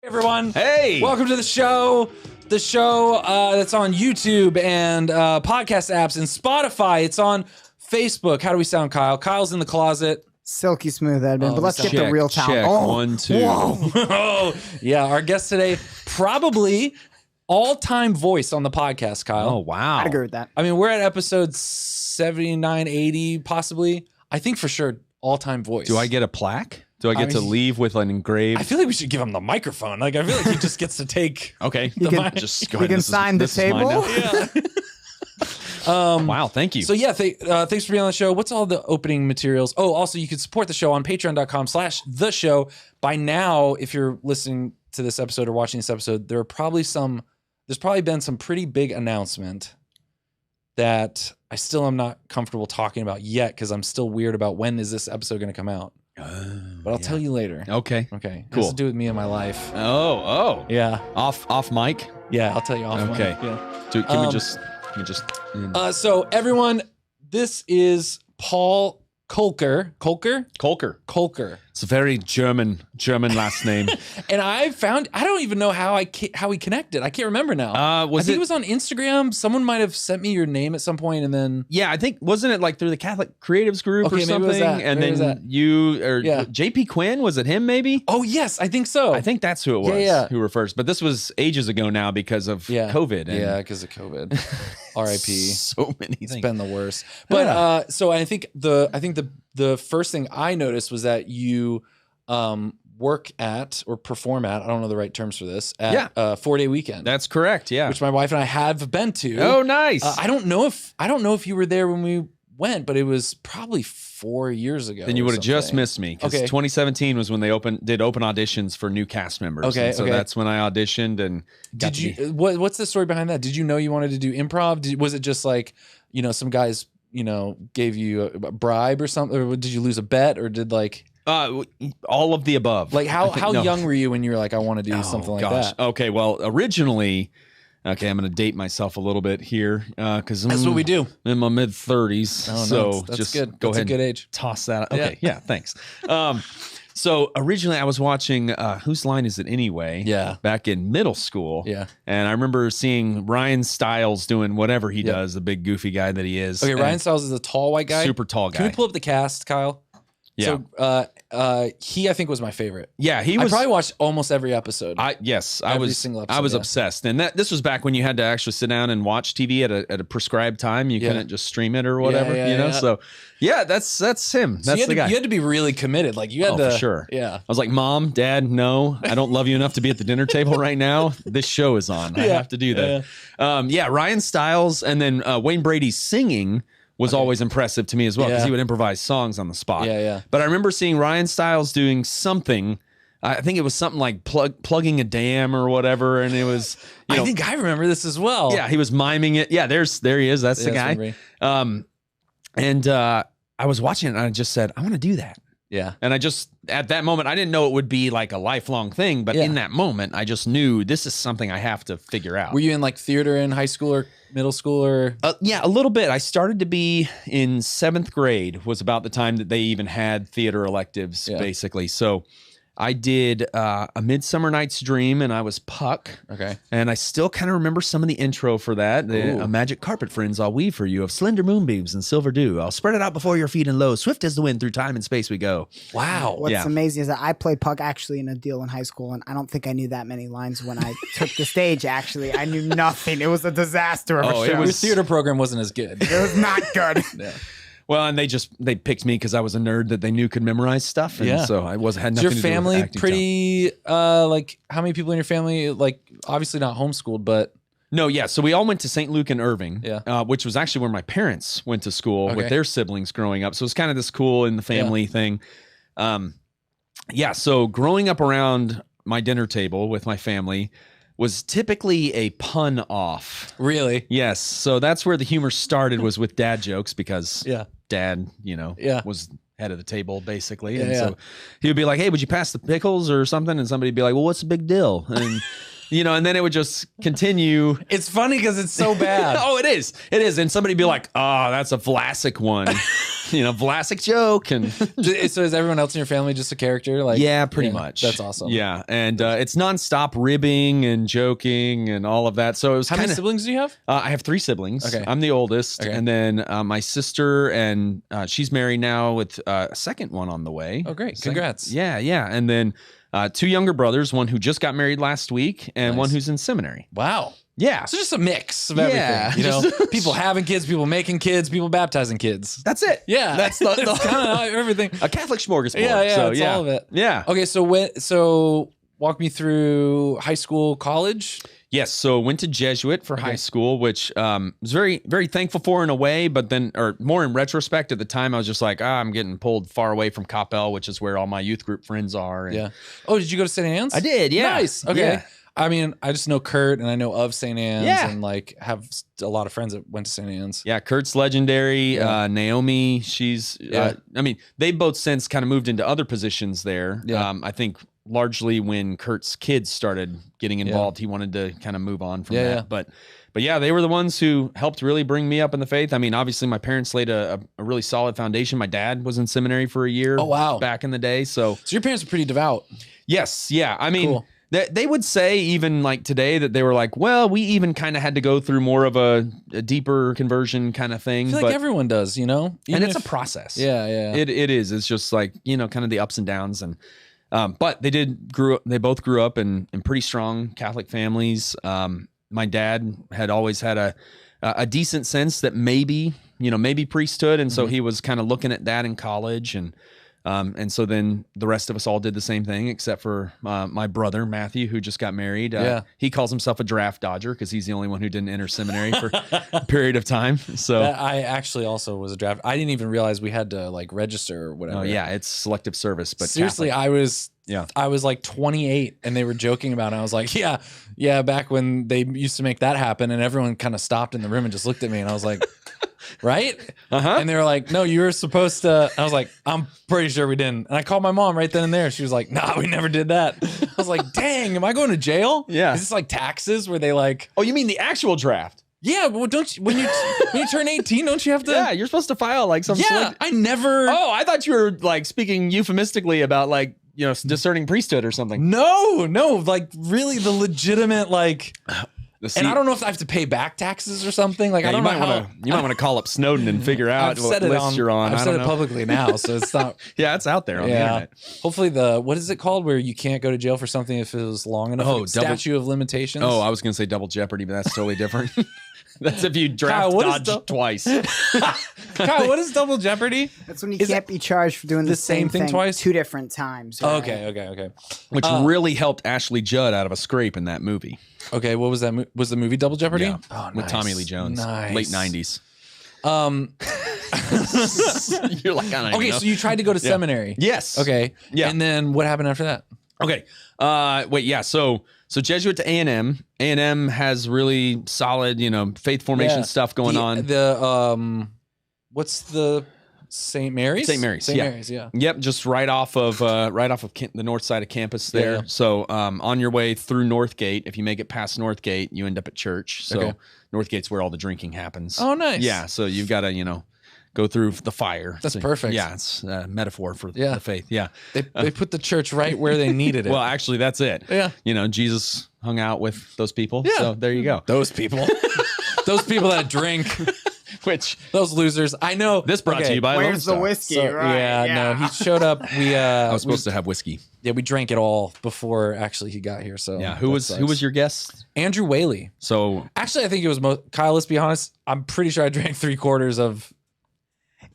Everyone, hey, welcome to the show that's on YouTube and podcast apps and Spotify. It's on Facebook. How do we sound, Kyle? Kyle's in the closet. Silky smooth, Edmund. But let's get the real talent. Check. 1, 2. Whoa. Yeah, our guest today, probably all-time voice on the podcast, Kyle. Oh, wow. I'd agree with that. I mean, we're at episode 79, 80, possibly. I think for sure all-time voice. Do I get a plaque? Do I get to leave with an engraved? I feel like we should give him the microphone. Like, I feel like he just gets to take. Okay. Just go he ahead. can sign the table. Yeah. Wow. Thank you. So yeah, thanks for being on the show. What's all the opening materials? Oh, also you can support the show on patreon.com/the show. By now, if you're listening to this episode or watching this episode, there's probably been some pretty big announcement that I still am not comfortable talking about yet because I'm still weird about when is this episode going to come out. But I'll tell you later. Okay. Okay. Cool. Has to do with me and my life. Oh. Yeah. Off mic. Yeah. I'll tell you off. Okay. Mic. Yeah. Dude, can we just? So everyone, this is Paul Kolker. Kolker. It's a very German last name. And I don't even know how we connected. I can't remember now. I think it was on Instagram. Someone might have sent me your name at some point, and then I think wasn't it like through the Catholic Creatives group or maybe something? it was that. And Maybe it was then that. you or JP Quinn, was it him maybe? oh yes, I think so. I think that's who it was. Yeah. Who were first, but this was ages ago now because of COVID. And because of COVID. R.I.P. So many It's things. been the worst. But so I think the first thing I noticed was that you work at or perform at, I don't know the right terms for this, at 4-Day Weekend. That's correct. Yeah. Which my wife and I have been to. Oh, nice. I don't know if you were there when we went, but it was probably 4 years ago. Then you would have just something. missed me because Okay. 2017 was when they did open auditions for new cast members. Okay, And so that's when I auditioned and got Did to be- you? What's the story behind that? Did you know you wanted to do improv? Was it just like some guys gave you a bribe or something, or did you lose a bet, or did like? all of the above. Like how No. young were you when you were like, I want to do something like that? Okay, well, originally, I'm going to date myself a little bit here because That's what we do. I'm in my mid 30s. Oh, no, so that's just good. go That's ahead a good and age. toss that. Okay, yeah, thanks. So originally I was watching Whose Line Is It Anyway? Yeah. Back in middle school. Yeah. And I remember seeing Ryan Stiles doing whatever he does, the big goofy guy that he is. Okay, And Ryan Stiles is a tall white guy. super tall guy. Can we pull up the cast, Kyle? Yeah. So he I think was my favorite. Yeah, he I was. probably watched almost every episode. I Every was single I was episode, obsessed, and this was back when you had to actually sit down and watch TV at a prescribed time. You couldn't just stream it or whatever, yeah. So that's him. So That's the guy. You had to be really committed. Like you had to. For sure. Yeah. I was like, Mom, Dad, no, I don't love you enough to be at the dinner table right now. This show is on. I have to do that. Ryan Stiles, and then Wayne Brady's singing was always impressive to me as well because he would improvise songs on the spot. Yeah. But I remember seeing Ryan Stiles doing something. I think it was something like plugging a dam or whatever, and it was. I think I remember this as well. Yeah, he was miming it. Yeah, there he is. That's the guy. And I was watching it, and I just said, I want to do that. Yeah. And I just, at that moment, I didn't know it would be like a lifelong thing, but in that moment, I just knew this is something I have to figure out. Were you in like theater in high school or middle school or? Yeah, a little bit. I started to be in 7th grade was about the time that they even had theater electives, basically. So I did A Midsummer Night's Dream, and I was Puck. Okay. And I still kind of remember some of the intro for that. A magic carpet, friends, I'll weave for you of slender moonbeams and silver dew. I'll spread it out before your feet and low. Swift as the wind through time and space we go. Wow. What's amazing is that I played Puck actually in a deal in high school, and I don't think I knew that many lines when I took the stage, actually. I knew nothing. It was a dister of a show. Your theater program wasn't as good. It was not good. Yeah. Well, and they picked me because I was a nerd that they knew could memorize stuff, and so I had nothing Is your to do with family acting pretty like how many people in your family? Like obviously not homeschooled, but No, yeah. So we all went to St. Luke and Irving, Yeah. which was actually where my parents went to school Okay. with their siblings growing up. So it's kind of this cool in the family thing. So growing up around my dinner table with my family was typically a pun off. really, Yes. So that's where the humor started, was with dad jokes, because yeah, dad, Yeah. was head of the table basically. Yeah, And yeah. so he would be like, hey, would you pass the pickles or something? And somebody'd be like, well, what's the big deal? And and then it would just continue. It's funny because it's so bad. Oh, it is. It is. And somebody be like, oh, that's a Vlasic one. Vlasic joke. And so is everyone else in your family just a character? Like, yeah, pretty much. That's awesome. Yeah. And it's nonstop ribbing and joking and all of that. So it was How many siblings do you have? I have 3 siblings. Okay. I'm the oldest. Okay. And then my sister, and she's married now with a second one on the way. Oh, great. Congrats. Yeah. And then 2 younger brothers, one who just got married last week and Nice. one who's in seminary. Wow. Yeah. So just a mix of everything. Yeah. You know, people having kids, people making kids, people baptizing kids. That's it. Yeah. That's kind of everything. a Catholic smorgasbord. Yeah, So, it's all of it. Yeah. Okay, so walk me through high school, college. Yes. So went to Jesuit for high school, which was very, very thankful for in a way, but then, or more in retrospect, at the time, I was just like, I'm getting pulled far away from Coppell, which is where all my youth group friends are. And Yeah. Oh, did you go to St. Anne's? I did. Yeah. Nice. Okay. Yeah. I mean, I just know Kurt and I know of St. Anne's Yeah. and like have a lot of friends that went to St. Anne's. Yeah, Kurt's legendary. Yeah. Naomi, she's. Yeah. I mean, they both since kind of moved into other positions there. Yeah. I think largely when Kurt's kids started getting involved, he wanted to kind of move on from that. Yeah. But yeah, they were the ones who helped really bring me up in the faith. I mean, obviously, my parents laid a really solid foundation. My dad was in seminary for a year. Oh, wow. Back in the day. So your parents are pretty devout. yes, yeah. I mean. Cool. They would say even like today that they were like, well, we even kind of had to go through more of a deeper conversion kind of thing. I feel like everyone does, you know? And it's a process. Yeah. It is. It's just like, kind of the ups and downs. And but they both grew up in pretty strong Catholic families. My dad had always had a decent sense that maybe priesthood. And so he was kind of looking at that in college. And so then the rest of us all did the same thing, except for my brother, Matthew, who just got married. He calls himself a draft dodger because he's the only one who didn't enter seminary for a period of time. So I actually also was a draft. I didn't even realize we had to like register or whatever. oh, yeah, it's selective service. But seriously, Catholic. I was like 28 and they were joking about it. I was like, yeah, back when they used to make that happen, and everyone kind of stopped in the room and just looked at me and I was like, right? Uh-huh. And they were like, no, you were supposed to. I was like, I'm pretty sure we didn't. And I called my mom right then and there. She was like, nah, we never did that. I was like, dang, am I going to jail? Yeah. Is this like taxes where they like, Oh, you mean the actual draft? yeah, well, don't you, when you turn 18, don't you have to? Yeah, you're supposed to file like some I never. Oh, I thought you were like speaking euphemistically about like, discerning priesthood or something. No, like really the legitimate like. And I don't know if I have to pay back taxes or something. Like, I don't know how. You might want to call up Snowden and figure out what list you're on. I've I said don't it know. publicly now, so it's not. Yeah, it's out there on the internet. Hopefully what is it called where you can't go to jail for something if it was long enough? Oh, statute of limitations. Oh, I was going to say double jeopardy, but that's totally different. That's if you draft Kyle, what is dodge twice. Kyle, what is double jeopardy? That's when you can't be charged for doing the same thing twice 2 different times. Oh, right? okay. Which really helped Ashley Judd out of a scrape in that movie. Okay, what was that? Was the movie Double Jeopardy? Yeah, Oh, with nice. Tommy Lee Jones, Nice. late 90s. You're like, I don't even know. So you tried to go to seminary. Yes. Okay. Yeah. And then what happened after that? Okay. Wait. Yeah. So Jesuit to A&M. A&M has really solid, faith formation stuff going on. What's the St. Mary's? St. Mary's. St. Yeah. Mary's. Yeah. Yep. Just right off of the north side of campus there. Yeah. So on your way through Northgate, if you make it past Northgate, you end up at church. So Okay. Northgate's where all the drinking happens. Oh, nice. Yeah. So you've got to, go through the fire. That's So, perfect. Yeah. It's a metaphor for Yeah. the faith. Yeah. They put the church right where they needed it. Well, actually, that's it. Yeah. Jesus hung out with those people. Yeah. So there you go. Those people. Those people that drink. Which Those losers. I know. this brought to you by Lone Where's the Star. whiskey? So, right. no, he showed up. I was supposed to have whiskey. we drank it all before actually he got here. So Yeah. Who was your guest? Andrew Whaley. So Actually, I think it was Kyle. Let's be honest. I'm pretty sure I drank 3/4 of.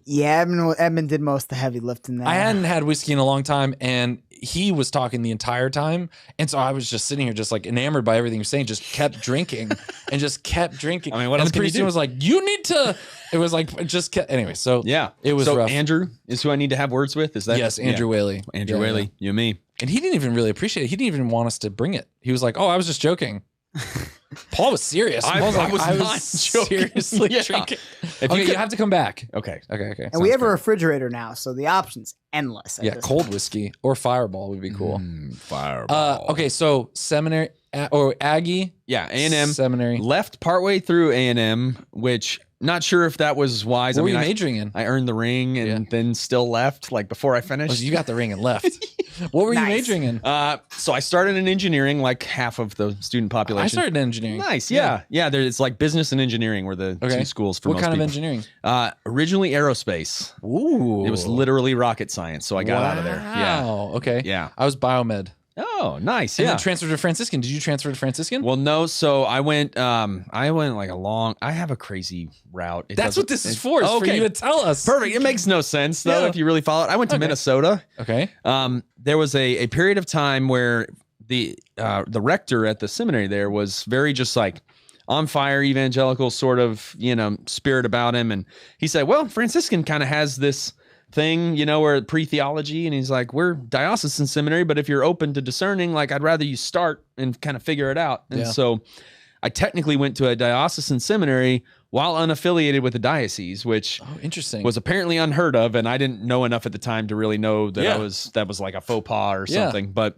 Yeah, Edmund did most of the heavy lifting there. I hadn't had whiskey in a long time, and he was talking the entire time, and so I was just sitting here, just like enamored by everything he was saying. Just kept drinking and just kept drinking. I mean, what and else the can you pretty soon do? was like, "You need to." It was like it just kept. Anyway, so yeah, it was so rough. Andrew is who I need to have words with. Is that Yes, Andrew Whaley. Andrew Yeah, Whaley, yeah. you and me. And he didn't even really appreciate it. He didn't even want us to bring it. He was like, "Oh, I was just joking." Paul was serious. I Paul's like, was I not was joking. seriously Yeah. drinking. If Okay, you you have to come back. Okay. Okay. And we have a refrigerator now, so the options endless. at Yeah, this cold point. whiskey or Fireball would be cool. Fireball. Okay, so seminary Aggie. Yeah, A&M Seminary. Left partway through A&M, which not sure if that was wise. What were you majoring in? I earned the ring and then still left like before I finished. Oh, you got the ring and left. What were you majoring in? So I started in engineering, like half of the student population. I started in engineering. Nice, yeah. It's like business and engineering were the two schools for what most kind people. of engineering? Originally aerospace. Ooh. It was literally rocket science, so I got out of there. Yeah. Wow. Okay. Yeah. I was biomed. Oh, nice. And then transferred to Franciscan. Did you transfer to Franciscan? Well, no. So I went like I have a crazy route. That's what this is for you to tell us. Perfect. It makes no sense though if you really follow it. I went to Minnesota. Okay. There was a period of time where the rector at the seminary there was very just like on fire evangelical sort of, spirit about him. And he said, well, Franciscan kind of has this thing, where pre-theology, and he's like, we're diocesan seminary, but if you're open to discerning, like I'd rather you start and kind of figure it out. And so I technically went to a diocesan seminary while unaffiliated with the diocese, which interesting. Was apparently unheard of, and I didn't know enough at the time to really know that that was like a faux pas or something. But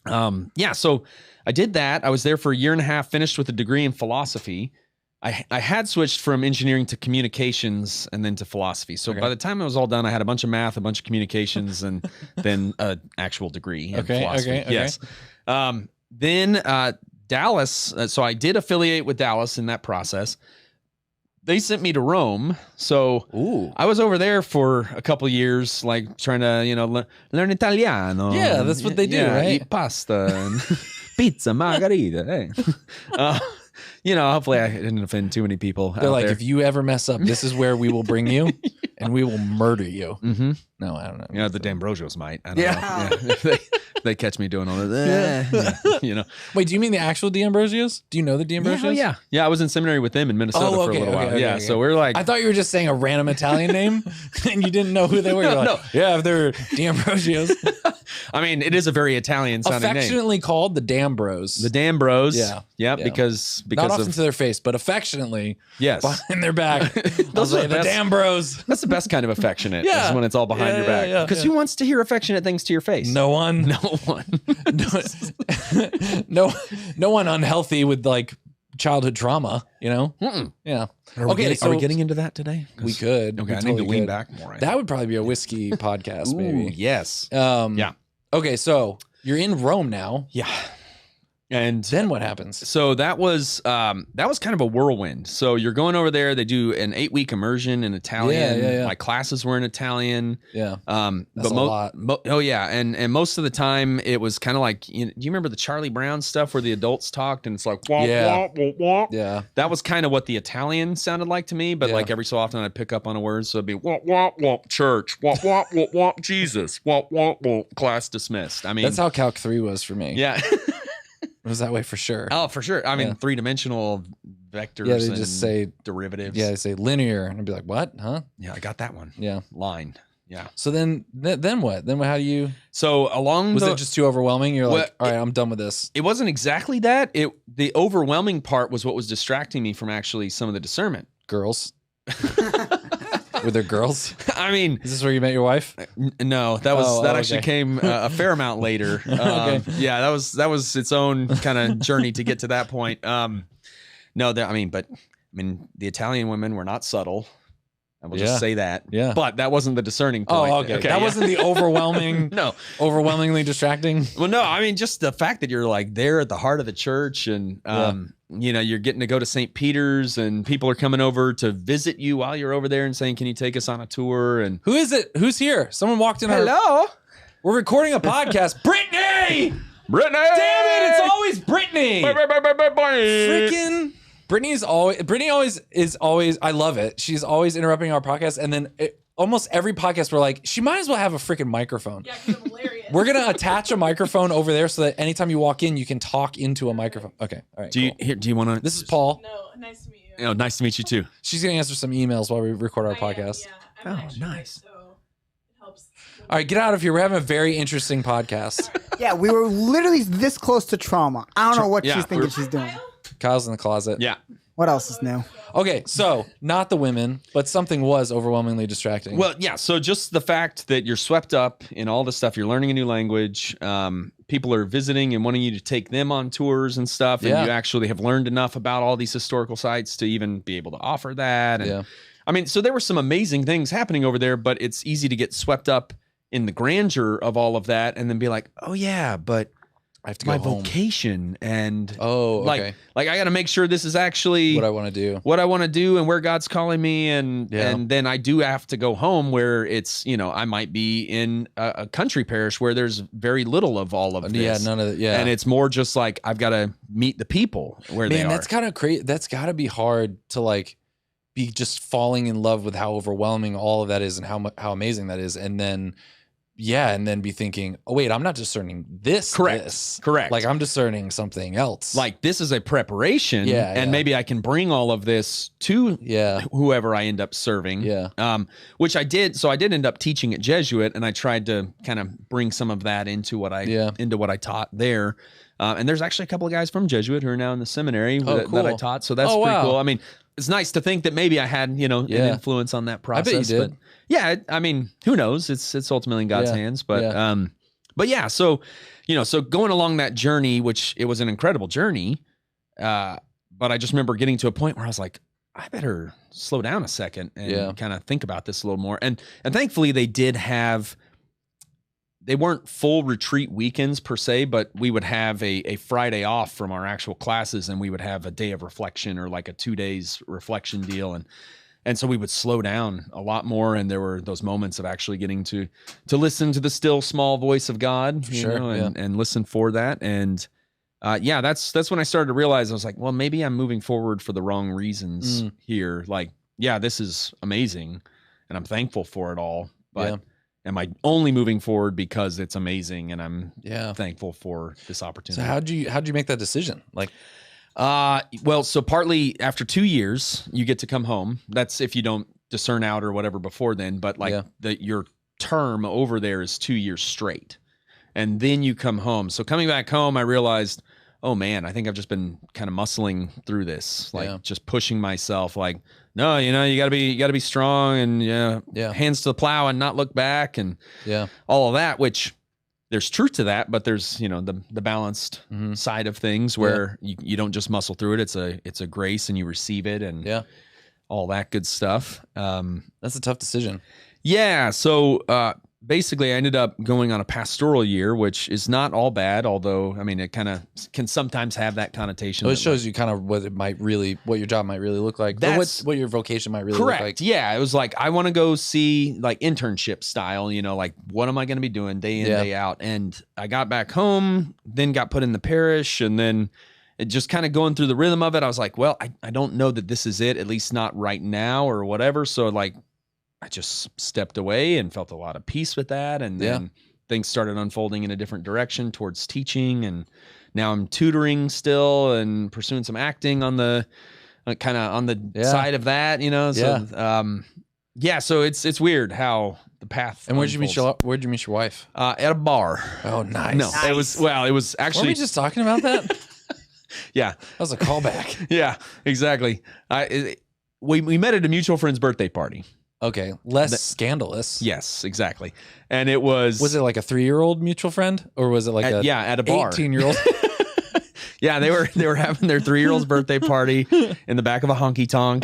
so I did that. I was there for a year and a half, finished with a degree in philosophy. I had switched from engineering to communications and then to philosophy. So by the time it was all done, I had a bunch of math, a bunch of communications, and then an actual degree in philosophy. Okay. Yes. Then Dallas. So I did affiliate with Dallas in that process. They sent me to Rome. So I was over there for a couple years, like trying to, learn Italiano. Yeah, that's what they do, right? Eat pasta and pizza, margarita. Hey. Hopefully I didn't offend too many people. They're like, if you ever mess up, this is where we will bring you and we will murder you. Mm-hmm. No, I don't know. The D'Ambrosios might. I don't know. Yeah. They catch me doing all of that. Wait, do you mean the actual D'Ambrosios? Do you know the D'Ambrosios? Yeah, I was in seminary with them in Minnesota for a little while. So we're like, I thought you were just saying a random Italian name and you didn't know who they were. You're like, yeah, if they're D'Ambrosios. I mean, it is a very Italian sounding name. Affectionately called the D'Ambros. The D'Ambros. Yeah. Because not often to their face, but affectionately. Yes. Behind their back. Those are the D'Ambros. That's the best kind of affectionate. Is when it's all behind your back. Because who wants to hear affectionate things to your face? No one. No one. no one unhealthy with like childhood trauma, Mm-mm. Yeah. Are we getting into that today? We could. Okay, I need to lean back more. That would probably be a whiskey podcast, maybe. Yes. Yeah. Okay, so you're in Rome now. Yeah. And then what happens? So that was kind of a whirlwind. So you're going over there. They do an 8-week immersion in Italian. Yeah. My classes were in Italian. Yeah. That's a lot. And most of the time it was kind of like, do you remember the Charlie Brown stuff where the adults talked and it's like, wah, wah, wah, wah. Yeah. That was kind of what the Italian sounded like to me. But like every so often I'd pick up on a word. So it'd be wah, wah, wah, church, wah, wah, wah, wah, Jesus, wah, wah, wah, class dismissed. I mean, that's how Calc 3 was for me. Yeah. It was that way for sure. Oh, for sure. I mean, 3-dimensional vectors. Yeah, they just say derivatives. Yeah, they say linear, and I'd be like, "What? Huh?" Yeah, I got that one. Yeah, line. Yeah. So then what? Then how do you? So was it just too overwhelming? You're like, all right, I'm done with this. It wasn't exactly that. The overwhelming part was what was distracting me from actually some of the discernment. Girls. Were there girls? I mean, is this where you met your wife? No, that actually came a fair amount later. Okay. Yeah, that was its own kind of journey to get to that point. No, the Italian women were not subtle. I will just say that. Yeah. But that wasn't the discerning point. Oh, okay. That wasn't the overwhelming. No. Overwhelmingly distracting. Well, no, I mean, just the fact that you're like there at the heart of the church and, you're getting to go to St. Peter's and people are coming over to visit you while you're over there and saying, can you take us on a tour? And who is it? Who's here? Someone walked in. Hello. We're recording a podcast. Brittany! Damn it. It's always Brittany. Freaking. Brittany is always, I love it. She's always interrupting our podcast. And then almost every podcast we're like, she might as well have a freaking microphone. Yeah, because I'm hilarious. We're going to attach a microphone over there so that anytime you walk in, you can talk into a microphone. Okay. All right. Do you want to? This is Paul. No, nice to meet you. Oh, nice to meet you too. She's going to answer some emails while we record our podcast. I'm nice. So it helps. All right, get out of here. We're having a very interesting podcast. Yeah, we were literally this close to trauma. I don't know what she's thinking she's doing. Kyle's in the closet. Yeah. What else is new? Okay, so not the women, but something was overwhelmingly distracting. Well, yeah. So just the fact that you're swept up in all this stuff, you're learning a new language. People are visiting and wanting you to take them on tours and stuff. And you actually have learned enough about all these historical sites to even be able to offer that. And, I mean, so there were some amazing things happening over there, but it's easy to get swept up in the grandeur of all of that and then be like, oh, yeah, but I have to go my home. Vocation and okay. like I got to make sure this is actually what I want to do and where God's calling me. And then I do have to go home where it's, you know, I might be in a country parish where there's very little of all of this. Yeah, none of it. Yeah. And it's more just like, I've got to meet the people where they are. That's kind of crazy. That's got to be hard to like be just falling in love with how overwhelming all of that is and how amazing that is. And then be thinking, oh, wait, I'm not discerning this. Correct. Like, I'm discerning something else. Like, this is a preparation. And maybe I can bring all of this to whoever I end up serving. Which I did. So I did end up teaching at Jesuit, and I tried to kind of bring some of that into what I taught there. And there's actually a couple of guys from Jesuit who are now in the seminary that I taught. So that's pretty cool. I mean, it's nice to think that maybe I had, an influence on that process. I bet you did. But yeah, I mean, who knows? It's ultimately in God's hands. But yeah, so, so going along that journey, which it was an incredible journey. But I just remember getting to a point where I was like, I better slow down a second and kind of think about this a little more. And thankfully they weren't full retreat weekends per se, but we would have a Friday off from our actual classes, and we would have a day of reflection or like a 2 days reflection deal. And so we would slow down a lot more. And there were those moments of actually getting to listen to the still small voice of God, and listen for that. And that's when I started to realize, I was like, well, maybe I'm moving forward for the wrong reasons here. Like, this is amazing and I'm thankful for it all, but am I only moving forward because it's amazing and I'm thankful for this opportunity? So how'd you make that decision? Like, well, so partly after 2 years, you get to come home. That's if you don't discern out or whatever before then, but like your term over there is 2 years straight. And then you come home. So coming back home, I realized, oh man, I think I've just been kind of muscling through this, like just pushing myself, like, no, you gotta be strong and hands to the plow and not look back and all of that, which there's truth to that, but there's, the balanced side of things where you don't just muscle through it. It's a grace and you receive it and all that good stuff. That's a tough decision. Yeah. So, basically, I ended up going on a pastoral year, which is not all bad, although, I mean, it kind of can sometimes have that connotation. Well, it shows you kind of what your job might really look like, or what your vocation might really look like. Yeah, it was like, I want to go see like internship style, like what am I going to be doing day in, day out? And I got back home, then got put in the parish, and then it just kind of going through the rhythm of it. I was like, well, I don't know that this is it, at least not right now or whatever. So like, I just stepped away and felt a lot of peace with that. And then things started unfolding in a different direction towards teaching. And now I'm tutoring still and pursuing some acting on the kind of on the side of that, So, so it's weird how the path. And where'd you meet your wife? At a bar. Oh, nice. No, it was actually. Were we just talking about that? Yeah. That was a callback. Yeah, exactly. We met at a mutual friend's birthday party. Okay, less scandalous. Yes, exactly. And it was... Was it like a 3-year-old mutual friend? Or was it like at a bar. 18-year-old? Yeah, they were having their 3-year-old's birthday party in the back of a honky tonk.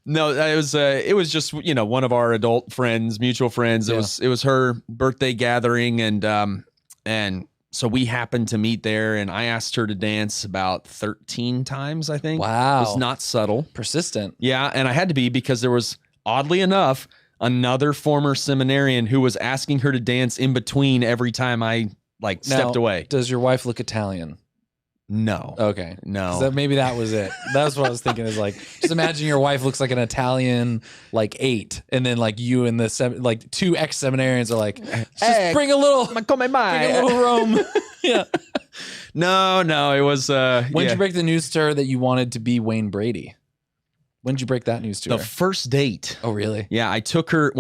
No, it was just, one of our adult friends, mutual friends. It was her birthday gathering, and so we happened to meet there, and I asked her to dance about 13 times, I think. Wow. It was not subtle. Persistent. Yeah, and I had to be because there was, oddly enough, another former seminarian who was asking her to dance in between every time I stepped away. Does your wife look Italian? No. Okay. No. Maybe that was it. That's what I was thinking, is like, just imagine your wife looks like an Italian, 8, and then you and the 2 ex-seminarians are like, just bring a little Rome. Yeah. No, it was, when did you break the news to her that you wanted to be Wayne Brady? When did you break that news to her? The first date. Oh, really? Yeah, I took her,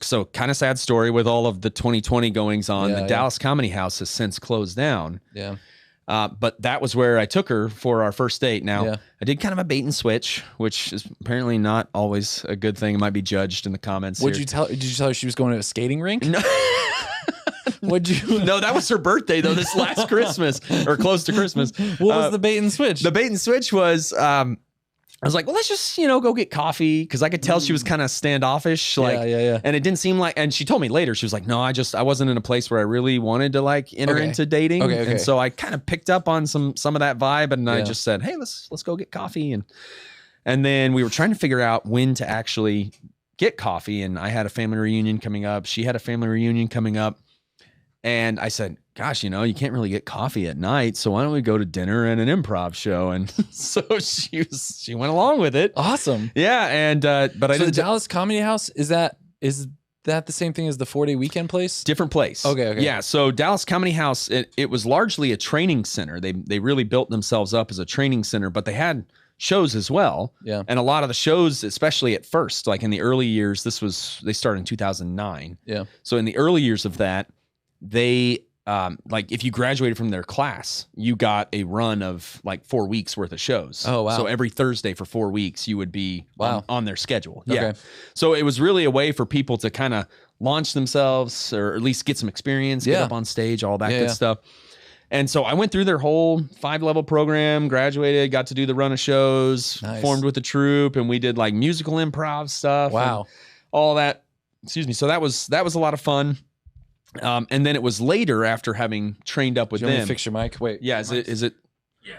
so kind of sad story with all of the 2020 goings on. The Dallas Comedy House has since closed down. Yeah. But that was where I took her for our first date. Now, I did kind of a bait and switch, which is apparently not always a good thing. It might be judged in the comments. Did you tell her she was going to a skating rink? No. What'd you? No, that was her birthday though. This last Christmas or close to Christmas. What was the bait and switch? The bait and switch was. I was like, well, let's just, go get coffee. Cause I could tell she was kind of standoffish. Like, and it didn't seem like, and she told me later, she was like, no, I wasn't in a place where I really wanted to like enter into dating. Okay. And so I kind of picked up on some of that vibe and I just said, hey, let's go get coffee. And then we were trying to figure out when to actually get coffee. And I had a family reunion coming up. She had a family reunion coming up. And I said, gosh, you can't really get coffee at night. So why don't we go to dinner and an improv show? And so she went along with it. Awesome. Yeah. And, but I didn't. The Dallas Comedy House, is that the same thing as the 4-day weekend place? Different place. Okay. Yeah. So Dallas Comedy House, it was largely a training center. They really built themselves up as a training center, but they had shows as well. Yeah. And a lot of the shows, especially at first, like in the early years, they started in 2009. Yeah. So in the early years of that, they like if you graduated from their class, you got a run of like 4 weeks worth of shows. Oh wow. So every Thursday for 4 weeks you would be on their schedule. Okay. Yeah. So it was really a way for people to kind of launch themselves or at least get some experience, get up on stage, all that good stuff. And so I went through their whole 5-level program, graduated, got to do the run of shows, formed with the troupe, and we did like musical improv stuff. Wow. All that. Excuse me. So that was a lot of fun. And then it was later after having trained up with them. You want me to fix your mic? Wait. Yeah, is it? Yeah.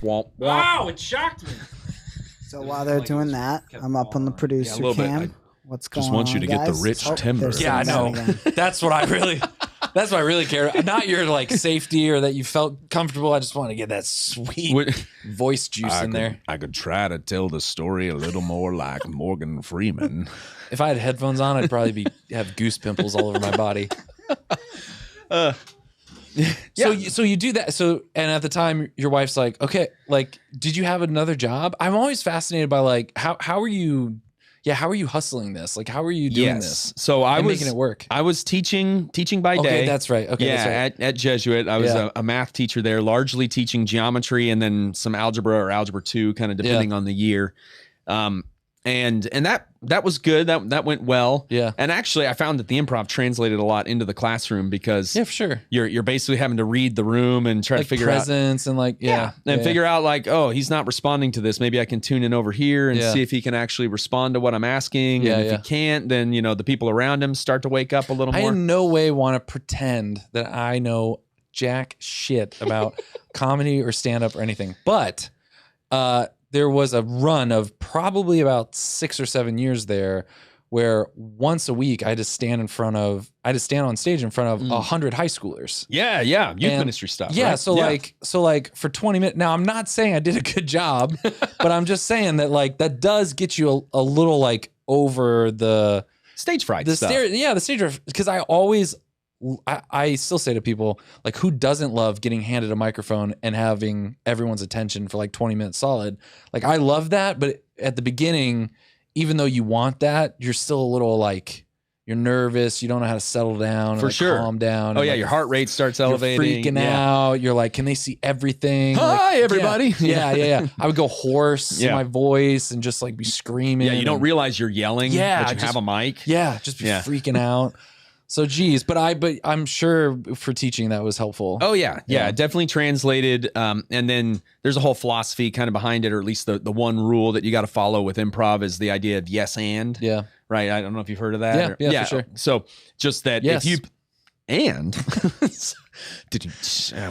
Womp, womp. Wow, it shocked me. So while they're doing that, I'm up on the producer cam. What's going on? Just want you to get the rich timber. Yeah, I know. That's what I really care. Not your like safety or that you felt comfortable. I just want to get that sweet voice juice in there. I could try to tell the story a little more like Morgan Freeman. If I had headphones on, I'd probably have goose pimples all over my body. So you do that. So, and at the time your wife's like, okay, like, did you have another job? I'm always fascinated by like, how are you hustling this? Like, how are you doing this? So I was making it work. I was teaching by day. Okay, that's right. Okay, yeah, that's right. At Jesuit, I was a math teacher there, largely teaching geometry and then some algebra or algebra 2, kind of depending on the year. And that was good. That went well. Yeah. And actually, I found that the improv translated a lot into the classroom because for sure you're basically having to read the room and try to figure presence out and like figure out like, oh, he's not responding to this. Maybe I can tune in over here and see if he can actually respond to what I'm asking. And if he can't, then the people around him start to wake up a little more. I in no way want to pretend that I know jack shit about comedy or stand up or anything, but there was a run of probably about 6 or 7 years there where once a week I had to stand on stage in front of 100 high schoolers. Yeah. Youth ministry stuff. Yeah. Right? So like for 20 minutes. Now I'm not saying I did a good job, but I'm just saying that like that does get you a little like over the stage fright. The stage fright. Because I still say to people, like, who doesn't love getting handed a microphone and having everyone's attention for like 20 minutes solid? Like, I love that. But at the beginning, even though you want that, you're still a little like, you're nervous. You don't know how to settle down. For sure. Calm down. Oh, and yeah. like, your heart rate starts elevating. You're freaking out. You're like, can they see everything? Hi, like, everybody. Yeah. I would go hoarse in my voice and just like be screaming. Yeah, you don't realize you're yelling. Yeah. But you have a mic. Yeah. Just be freaking out. So geez, but I'm sure for teaching that was helpful. Oh yeah, definitely translated. And then there's a whole philosophy kind of behind it, or at least the one rule that you got to follow with improv is the idea of yes and. Yeah. Right. I don't know if you've heard of that. Yeah, for sure. So just that if you